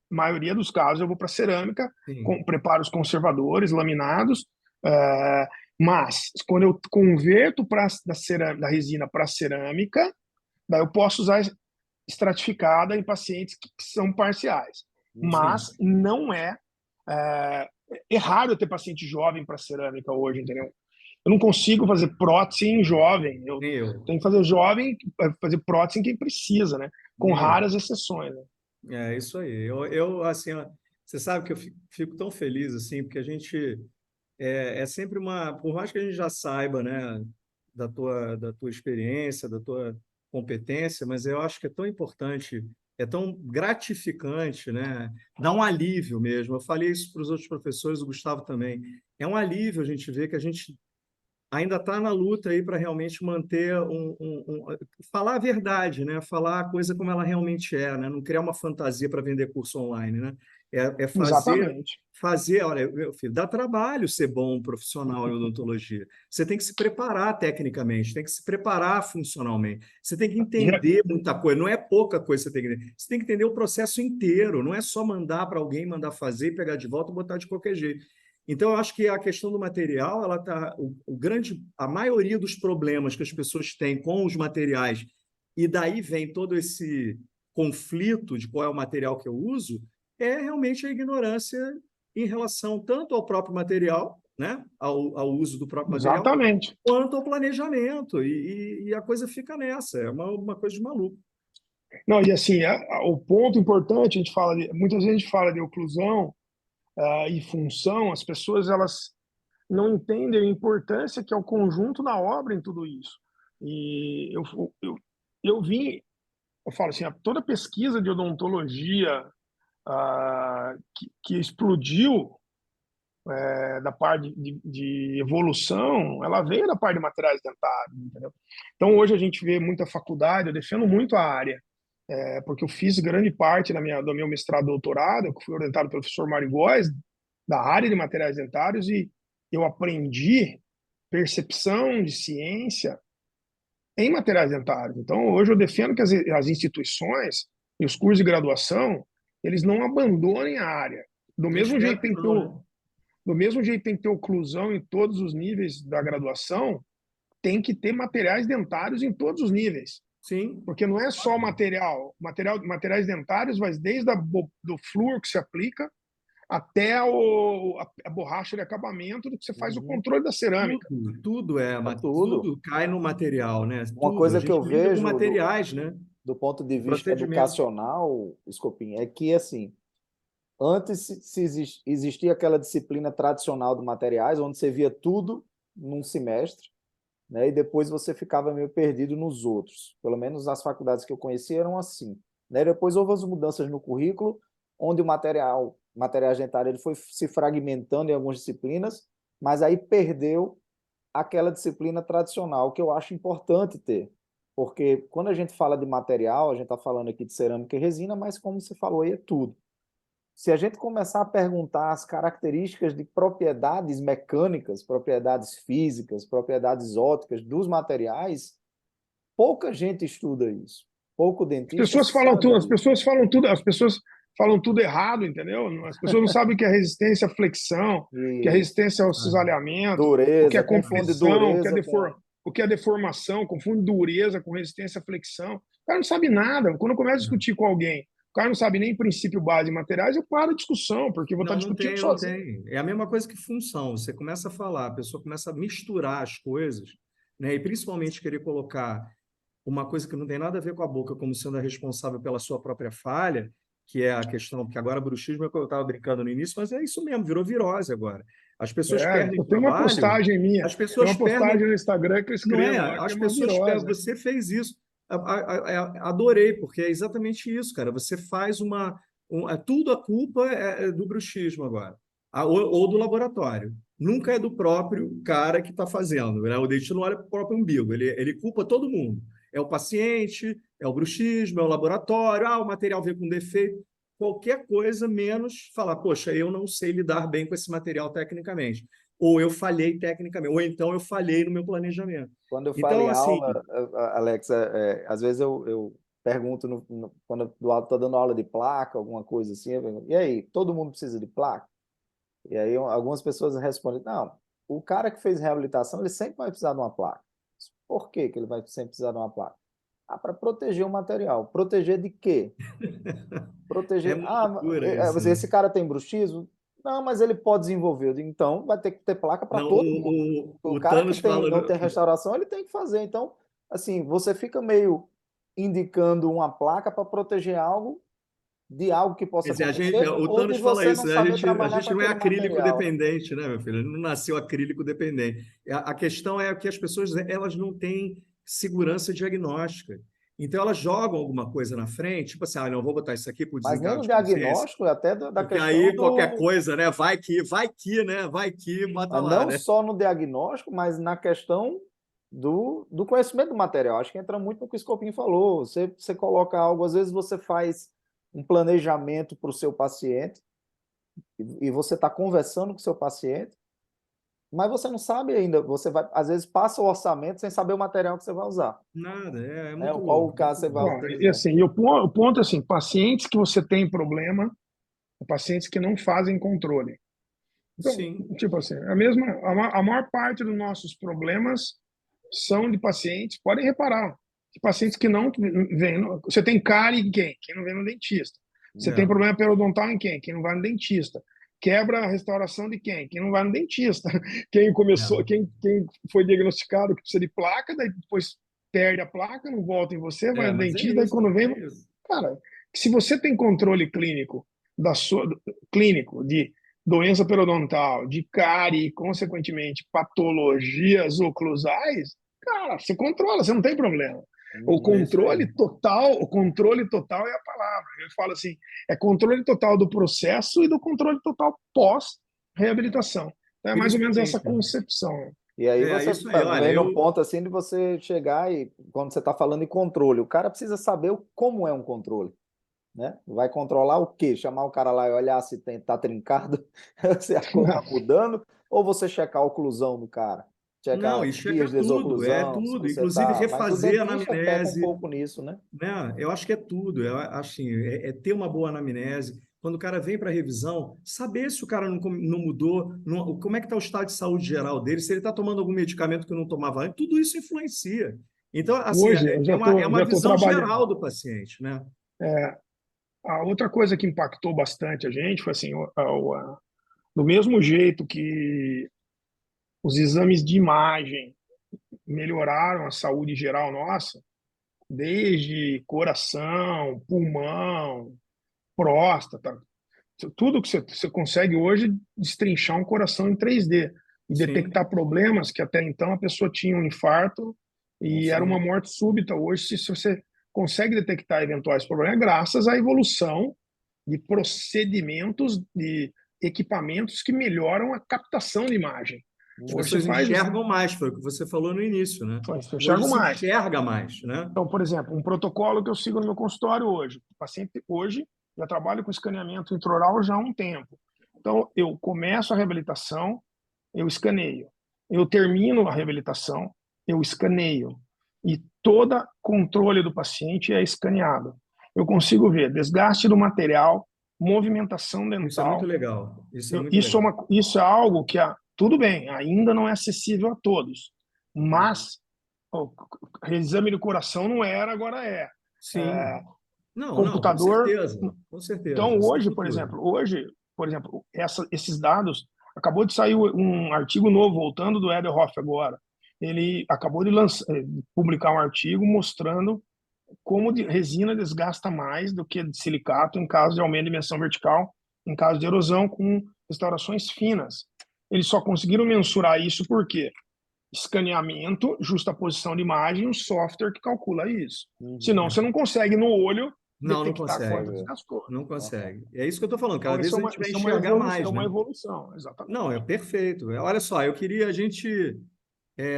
maioria dos casos eu vou para cerâmica, Sim, preparo os conservadores laminados, é, mas quando eu converto da resina para cerâmica, daí eu posso usar estratificada em pacientes que são parciais. sim. Mas não é, é raro eu ter paciente jovem para cerâmica hoje, entendeu? Eu não consigo fazer prótese em jovem. Eu Nem eu. tenho que fazer jovem, fazer prótese em quem precisa, né? Com Nem eu. raras exceções, né? É isso aí. Assim, ó, você sabe que eu fico tão feliz, assim, porque a gente é sempre uma. Por mais que a gente já saiba, né, da tua experiência, da tua competência, mas eu acho que é tão importante é tão gratificante, né? Dá um alívio mesmo. Eu falei isso para os outros professores, o Gustavo também. É um alívio a gente ver que a gente ainda está na luta aí para realmente manter falar a verdade, né? Falar a coisa como ela realmente é, né? Não criar uma fantasia para vender curso online, né? É Exatamente. olha, meu filho, dá trabalho ser bom profissional em odontologia. Você tem que se preparar tecnicamente, tem que se preparar funcionalmente. Você tem que entender muita coisa, não é pouca coisa que você tem que entender. Você tem que entender o processo inteiro, não é só mandar para alguém, mandar fazer, pegar de volta e botar de qualquer jeito. Então, eu acho que a questão do material, ela tá, a maioria dos problemas que as pessoas têm com os materiais, e daí vem todo esse conflito de qual é o material que eu uso, é realmente a ignorância em relação tanto ao próprio material, né, ao uso do próprio material, Exatamente. quanto ao planejamento. E a coisa fica nessa, é uma coisa de maluco. Não, e assim, o ponto importante, a gente fala muitas vezes a gente fala de oclusão e função, as pessoas elas não entendem a importância que é o conjunto da obra em tudo isso. E eu vim, eu falo assim, toda pesquisa de odontologia que explodiu da parte de evolução, ela veio da parte de materiais dentários, entendeu? Então hoje a gente vê muita faculdade, eu defendo muito a área, porque eu fiz grande parte do meu mestrado e doutorado, que fui orientado pelo professor Mário Góes, da área de materiais dentários, e eu aprendi percepção de ciência em materiais dentários. Então, hoje eu defendo que as instituições e os cursos de graduação, eles não abandonem a área. Do Eu mesmo espero jeito que tem que ter, não, né? do mesmo jeito tem que ter oclusão em todos os níveis da graduação, tem que ter materiais dentários em todos os níveis. Sim. Porque não é só materiais dentários, mas desde do flúor que se aplica até a borracha de acabamento do que você faz o Uhum. controle da cerâmica. É tudo. Tudo cai no material, né? Uma Tudo. A coisa que eu gente lida com vejo materiais, né? do ponto de O vista procedimento. educacional, Scopim, é que, assim, antes existia aquela disciplina tradicional de materiais, onde você via tudo num semestre, né? E depois você ficava meio perdido nos outros. Pelo menos as faculdades que eu conheci eram assim, né? Depois houve as mudanças no currículo, onde o material dentário, ele foi se fragmentando em algumas disciplinas, mas aí perdeu aquela disciplina tradicional que eu acho importante ter. Porque quando a gente fala de material, a gente está falando aqui de cerâmica e resina, mas como você falou aí, é tudo. Se a gente começar a perguntar as características de propriedades mecânicas, propriedades físicas, propriedades ópticas dos materiais, pouca gente estuda isso. Pouco dentista sabe As disso. pessoas falam tudo, as pessoas falam tudo errado, entendeu? As pessoas não sabem o que é resistência à flexão, o que é Isso. resistência ao Ah, cisalhamento, o que é Dureza, confunde compressão, dureza com... o que é deformação, confunde dureza com resistência à flexão. O cara não sabe nada. Quando eu começo a discutir com alguém, o cara não sabe nem princípio base de materiais, eu paro a discussão, porque eu vou estar não, discutindo não sozinho. tem. É a mesma coisa que função. Você começa a falar, a pessoa começa a misturar as coisas, né? E principalmente querer colocar uma coisa que não tem nada a ver com a boca como sendo a responsável pela sua própria falha, que é a questão, porque agora bruxismo é o que eu estava brincando no início, mas é isso mesmo, virou virose agora. As pessoas perdem Eu tenho uma trabalho, postagem minha, as tem pessoas uma postagem perdem. no Instagram que eu Não é? escrevo lá, que é As uma pessoas pegam, virose. você fez isso. Adorei, porque é exatamente isso, cara. Você faz tudo a culpa é do bruxismo agora, ou do laboratório. Nunca é do próprio cara que está fazendo, né? O dentista não olha para o próprio umbigo, ele culpa todo mundo. É o paciente, é o bruxismo, é o laboratório, o material veio com defeito. Qualquer coisa menos falar, poxa, eu não sei lidar bem com esse material tecnicamente. Ou eu falhei tecnicamente, ou então eu falhei no meu planejamento. Quando eu falo Então, em assim, aula, Alex, às vezes eu pergunto, quando eu estou dando aula de placa, alguma coisa assim, eu pergunto, e aí, todo mundo precisa de placa? E aí algumas pessoas respondem, não, o cara que fez reabilitação, ele sempre vai precisar de uma placa. Por que que ele vai sempre precisar de uma placa? Para proteger o material. Proteger de quê? é Proteger. uma loucura isso, né? Esse cara tem bruxismo? Não, mas ele pode desenvolver. Eu digo, então vai ter que ter placa para Não, todo mundo. O o cara que Thanos fala. não tem restauração, ele tem que fazer. Então, assim, você fica meio indicando uma placa para proteger algo de algo que Quer possa dizer, acontecer, o ou de Thanos fala você não isso, né? saber A trabalhar com gente não é aquele acrílico material, né? dependente, né, meu filho? Não nasceu acrílico dependente. A questão é que as pessoas elas não têm segurança diagnóstica. Então, elas jogam alguma coisa na frente, tipo assim, não, vou botar isso aqui para o Mas nem desencargo no de consciência, diagnóstico, até da porque questão aí qualquer do. coisa, né? Vai que, né? Vai que, bota lá, Não né? só no diagnóstico, mas na questão do conhecimento do material. Acho que entra muito no que o Scopin falou. Você coloca algo, às vezes você faz um planejamento para o seu paciente e você está conversando com o seu paciente, mas você não sabe ainda. Você vai, às vezes, passa o orçamento sem saber o material que você vai usar, Nada, é né? muito Qual o louco, caso muito você vai louco. Ó, e utilizar. assim, o ponto é assim, pacientes que você tem problema, pacientes que não fazem controle. Então, Sim, tipo assim, a maior parte dos nossos problemas são de pacientes, podem reparar, de pacientes que não vêm. Você tem cárie em quem? Quem não vem no dentista. Você tem é. problema periodontal em quem? Quem não vai no dentista. Quebra a restauração de quem? Quem não vai no dentista. Quem começou, É. quem foi diagnosticado que precisa de placa, daí depois perde a placa, não volta em você, vai no Mas é dentista, daí isso, quando vem, é isso. cara, se você tem controle clínico da sua clínico de doença periodontal, de cárie, consequentemente patologias oclusais, cara, você controla, você não tem problema. É isso aí. O controle total é a palavra. Eu falo assim, é controle total do processo e do controle total pós reabilitação. Então é mais ou menos essa Principalmente. concepção. E aí É você isso aí. Olha, vem no ponto assim de você chegar e, quando você está falando em controle, o cara precisa saber como é um controle, né? Vai controlar o quê? Chamar o cara lá e olhar se tá trincado, se a cor tá mudando, ou você checar a oclusão do cara, não, checar e vias checa de tudo, é desoclusão, se tudo. você Inclusive tá. Mas o refazer a dentista peca um anamnese, pouco nisso, né? né? Eu acho que é tudo. Assim, é ter uma boa anamnese. Quando o cara vem para revisão, saber se o cara não mudou, como é que está o estado de saúde geral dele, se ele está tomando algum medicamento que não tomava antes, tudo isso influencia. Então, assim, Hoje eu é uma já tô visão trabalhando. geral do paciente, né? A outra coisa que impactou bastante a gente foi assim, do mesmo jeito que os exames de imagem melhoraram a saúde geral nossa, desde coração, pulmão, próstata, tudo que você consegue hoje destrinchar um coração em 3D e Sim, detectar problemas que até então a pessoa tinha um infarto e era uma sim. morte súbita. Hoje, se você consegue detectar eventuais problemas, é graças à evolução de procedimentos, de equipamentos que melhoram a captação de imagem. As Hoje você pessoas faz, enxergam mais, foi o que você falou no início, né? eu Hoje enxergo se mais. enxerga mais, né? Então, por exemplo, um protocolo que eu sigo no meu consultório hoje. O paciente hoje já trabalho com escaneamento intraoral já há um tempo. Então, eu começo a reabilitação, eu escaneio. Eu termino a reabilitação, eu escaneio. E todo controle do paciente é escaneado. Eu consigo ver desgaste do material, movimentação Isso é muito dental. legal. Isso é muito Isso legal. isso é algo que, tudo bem, ainda não é acessível a todos, mas o exame do coração não era, agora é. Sim. É, Não, não, com computador. certeza. Com certeza. Então, Isso é o futuro. por exemplo, esses dados, acabou de sair um artigo novo, voltando do Eberhoff agora. Ele acabou de publicar um artigo mostrando como resina desgasta mais do que de silicato em caso de aumento de dimensão vertical, em caso de erosão com restaurações finas. Eles só conseguiram mensurar isso porque escaneamento, justaposição de imagem, um software que calcula isso. Senão, você É. não consegue no olho Não, não detectar quanto consegue. desgastou. Não Aham. consegue. É isso que eu estou falando. Cada Então, vez a gente vai isso é uma enxergar evolução, mais, né? Não, é exatamente. perfeito. Olha só, eu queria, a gente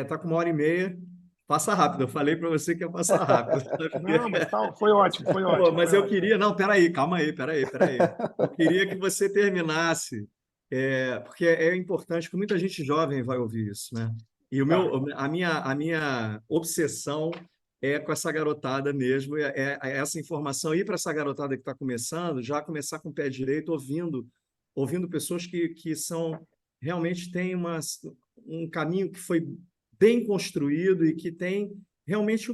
tá com 1h30. Passa rápido. Eu falei para você que ia passar rápido. Não, mas tá, foi ótimo, foi Pô, ótimo, mas foi eu ótimo. queria. Não, peraí, calma aí, peraí. Eu queria que você terminasse, porque é importante que muita gente jovem vai ouvir isso, né? E Tá. a minha obsessão é com essa garotada mesmo, é essa informação ir para essa garotada que está começando, já começar com o pé direito, ouvindo pessoas que são realmente têm um caminho que foi bem construído e que tem realmente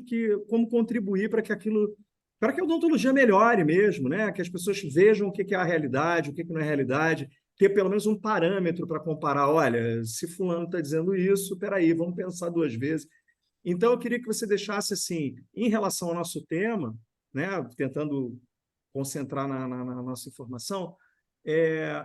como contribuir para que a odontologia melhore mesmo, né? Que as pessoas vejam o que é a realidade, o que não é realidade, ter pelo menos um parâmetro para comparar. Olha, se fulano está dizendo isso, peraí, vamos pensar duas vezes. Então, eu queria que você deixasse assim, em relação ao nosso tema, né? Tentando concentrar na nossa informação,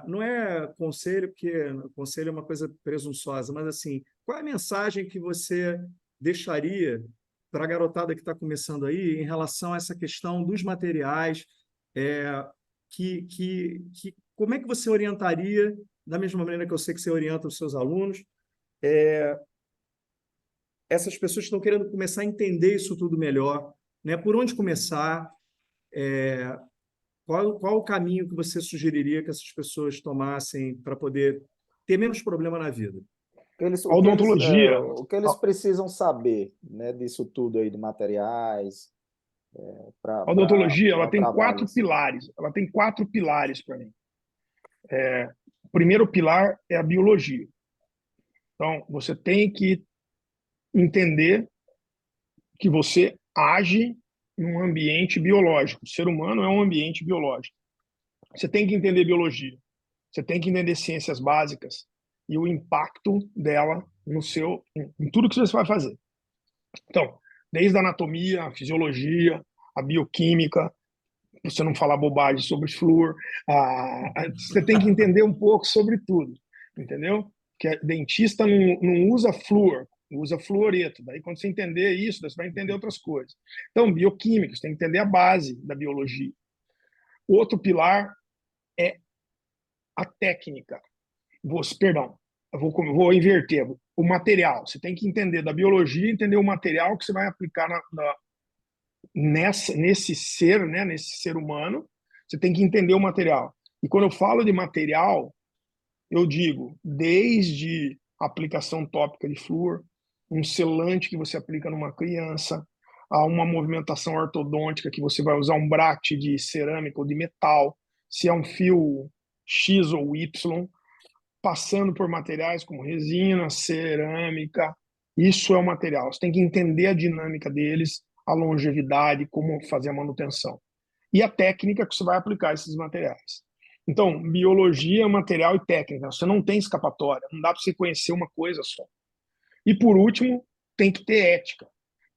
não é conselho, porque conselho é uma coisa presunçosa, mas assim, qual é a mensagem que você deixaria para a garotada que está começando aí, em relação a essa questão dos materiais, é, como é que você orientaria, da mesma maneira que eu sei que você orienta os seus alunos, essas pessoas que estão querendo começar a entender isso tudo melhor, né? Por onde começar? Qual o caminho que você sugeriria que essas pessoas tomassem para poder ter menos problema na vida? A odontologia, O que eles precisam saber, né, disso tudo aí, de materiais, a para odontologia, ela o tem trabalho, quatro assim. pilares. Ela tem quatro pilares para mim. O primeiro pilar é a biologia. Então, você tem que entender que você age num ambiente biológico. O ser humano é um ambiente biológico. Você tem que entender biologia. Você tem que entender ciências básicas e o impacto dela no seu, em tudo que você vai fazer. Então, desde a anatomia, a fisiologia, a bioquímica, você não falar bobagem sobre flúor, você tem que entender um pouco sobre tudo, entendeu? Que dentista não usa flúor, usa fluoreto. Daí, quando você entender isso, você vai entender outras coisas. Então, bioquímica, você tem que entender a base da biologia. Outro pilar é a técnica. Perdão, vou inverter. O material. Você tem que entender da biologia, entender o material que você vai aplicar nesse ser, né, nesse ser humano. Você tem que entender o material. E quando eu falo de material, eu digo desde a aplicação tópica de flúor, um selante que você aplica numa criança, a uma movimentação ortodôntica que você vai usar um bract de cerâmica ou de metal, se é um fio X ou Y, passando por materiais como resina, cerâmica. Isso é o material. Você tem que entender a dinâmica deles, a longevidade, como fazer a manutenção. E a técnica que você vai aplicar esses materiais. Então, biologia, material e técnica. Você não tem escapatória. Não dá para você conhecer uma coisa só. E, por último, tem que ter ética.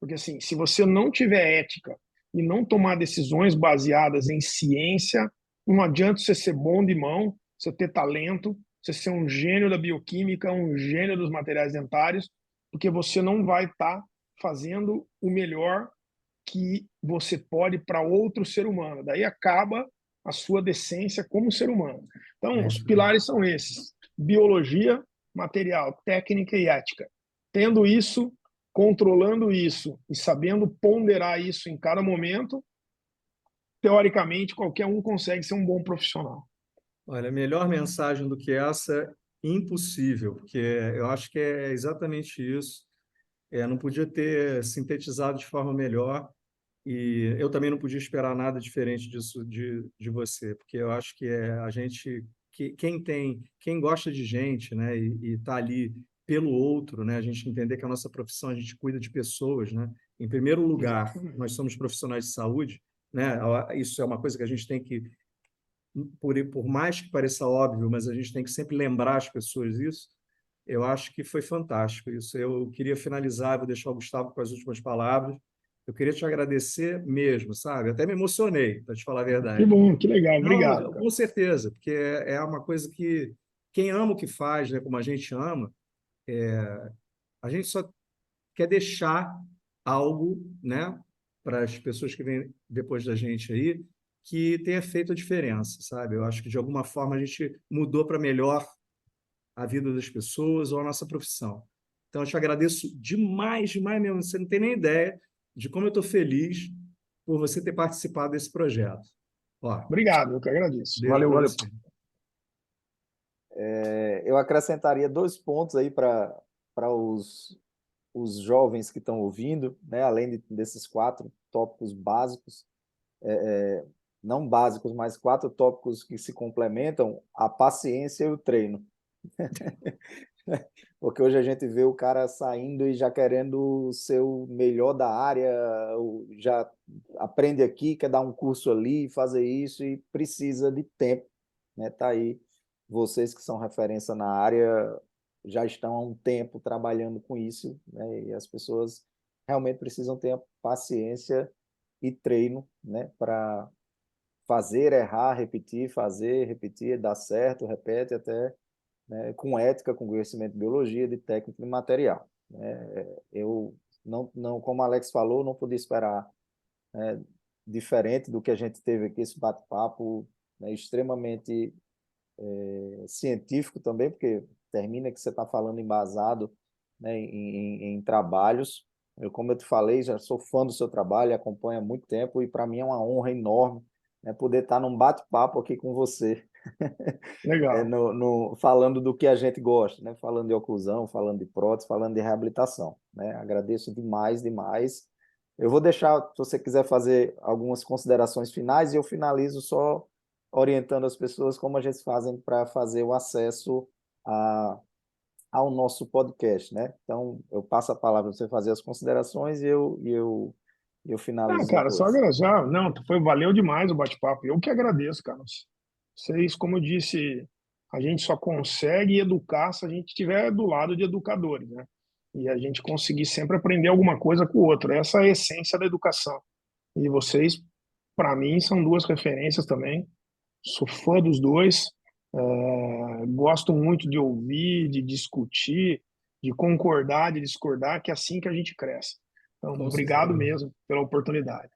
Porque, assim, se você não tiver ética e não tomar decisões baseadas em ciência, não adianta você ser bom de mão, você ter talento, você ser um gênio da bioquímica, um gênio dos materiais dentários, porque você não vai estar fazendo o melhor que você pode para outro ser humano. Daí acaba a sua decência como ser humano. Então, É os isso aí. pilares são esses: biologia, material, técnica e ética. Tendo isso, controlando isso e sabendo ponderar isso em cada momento, teoricamente, qualquer um consegue ser um bom profissional. Olha, melhor mensagem do que essa, impossível, porque eu acho que é exatamente isso. Não podia ter sintetizado de forma melhor e eu também não podia esperar nada diferente disso de você, porque eu acho que a gente, quem gosta de gente, né, e está ali pelo outro, né, a gente entender que a nossa profissão, a gente cuida de pessoas, né? Em primeiro lugar, Exatamente. nós somos profissionais de saúde, né? Isso é uma coisa que a gente tem que por mais que pareça óbvio, mas a gente tem que sempre lembrar as pessoas isso. Eu acho que foi fantástico isso. Eu queria finalizar, vou deixar o Gustavo com as últimas palavras. Eu queria te agradecer mesmo, sabe? Até me emocionei, para te falar a Que verdade. bom, que legal. Obrigado, Não, cara. com certeza, porque é uma coisa que quem ama o que faz, né, como a gente ama, a gente só quer deixar algo, né, para as pessoas que vêm depois da gente aí, que tenha feito a diferença, sabe? Eu acho que de alguma forma a gente mudou para melhor a vida das pessoas ou a nossa profissão. Então, eu te agradeço demais, demais mesmo. Você não tem nem ideia de como eu estou feliz por você ter participado desse projeto. Ó, Obrigado, eu que agradeço. beijo Valeu, para valeu. você. Eu acrescentaria 2 pontos aí para os jovens que estão ouvindo, né? Além desses 4 tópicos básicos, não básicos, mas 4 tópicos que se complementam: a paciência e o treino. Porque hoje a gente vê o cara saindo e já querendo ser o melhor da área, já aprende aqui, quer dar um curso ali, fazer isso e precisa de tempo, né? Tá aí, vocês que são referência na área já estão há um tempo trabalhando com isso, né? E as pessoas realmente precisam ter a paciência e treino, né? Para fazer, errar, repetir, fazer, repetir, dar certo, repete até, né, com ética, com conhecimento de biologia, de técnica e material, né? Eu não, como o Alex falou, não podia esperar, né, diferente do que a gente teve aqui, esse bate-papo, né, extremamente científico também, porque termina que você está falando embasado, né, em trabalhos. Como eu te falei, já sou fã do seu trabalho, acompanho há muito tempo, e para mim é uma honra enorme, né, poder estar num bate-papo aqui com você, Legal. falando do que a gente gosta, né, falando de oclusão, falando de prótese, falando de reabilitação. Né? Agradeço demais, demais. Eu vou deixar, se você quiser fazer algumas considerações finais, e eu finalizo só orientando as pessoas como a gente fazem para fazer o acesso a, ao nosso podcast, né? Então, eu passo a palavra para você fazer as considerações e eu Ah, finalizo cara, só depois. agradecer. Não, valeu demais o bate-papo. Eu que agradeço, cara. Vocês, como eu disse, a gente só consegue educar se a gente estiver do lado de educadores, né? E a gente conseguir sempre aprender alguma coisa com o outro. Essa é a essência da educação. E vocês, para mim, são duas referências também. Sou fã dos dois. Gosto muito de ouvir, de discutir, de concordar, de discordar, que é assim que a gente cresce. Então, Com obrigado certeza. mesmo pela oportunidade.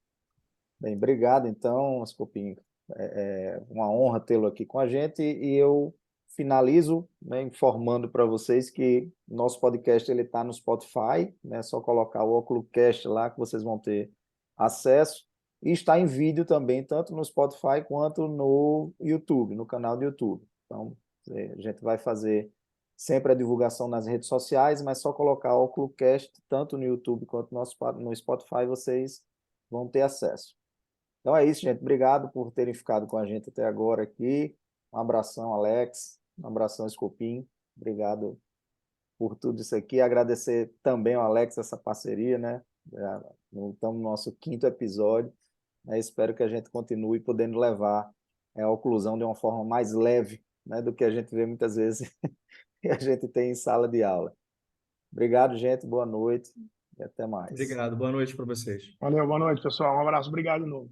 Bem, obrigado, então, Scopinho. É uma honra tê-lo aqui com a gente e eu finalizo, né, informando para vocês que nosso podcast ele está no Spotify, né? É só colocar o OculoCast lá que vocês vão ter acesso e está em vídeo também, tanto no Spotify quanto no YouTube, no canal do YouTube. Então, a gente vai fazer sempre a divulgação nas redes sociais, mas só colocar o OculoCast tanto no YouTube quanto no Spotify vocês vão ter acesso. Então é isso, gente. Obrigado por terem ficado com a gente até agora aqui. Um abração, Alex. Um abração, Scopim. Obrigado por tudo isso aqui. Agradecer também ao Alex essa parceria, né? Já estamos no nosso 5º episódio. Né? Espero que a gente continue podendo levar a oclusão de uma forma mais leve, né, do que a gente vê muitas vezes que a gente tem em sala de aula. Obrigado, gente. Boa noite e até mais. Obrigado. Boa noite para vocês. Valeu, boa noite, pessoal. Um abraço, obrigado de novo.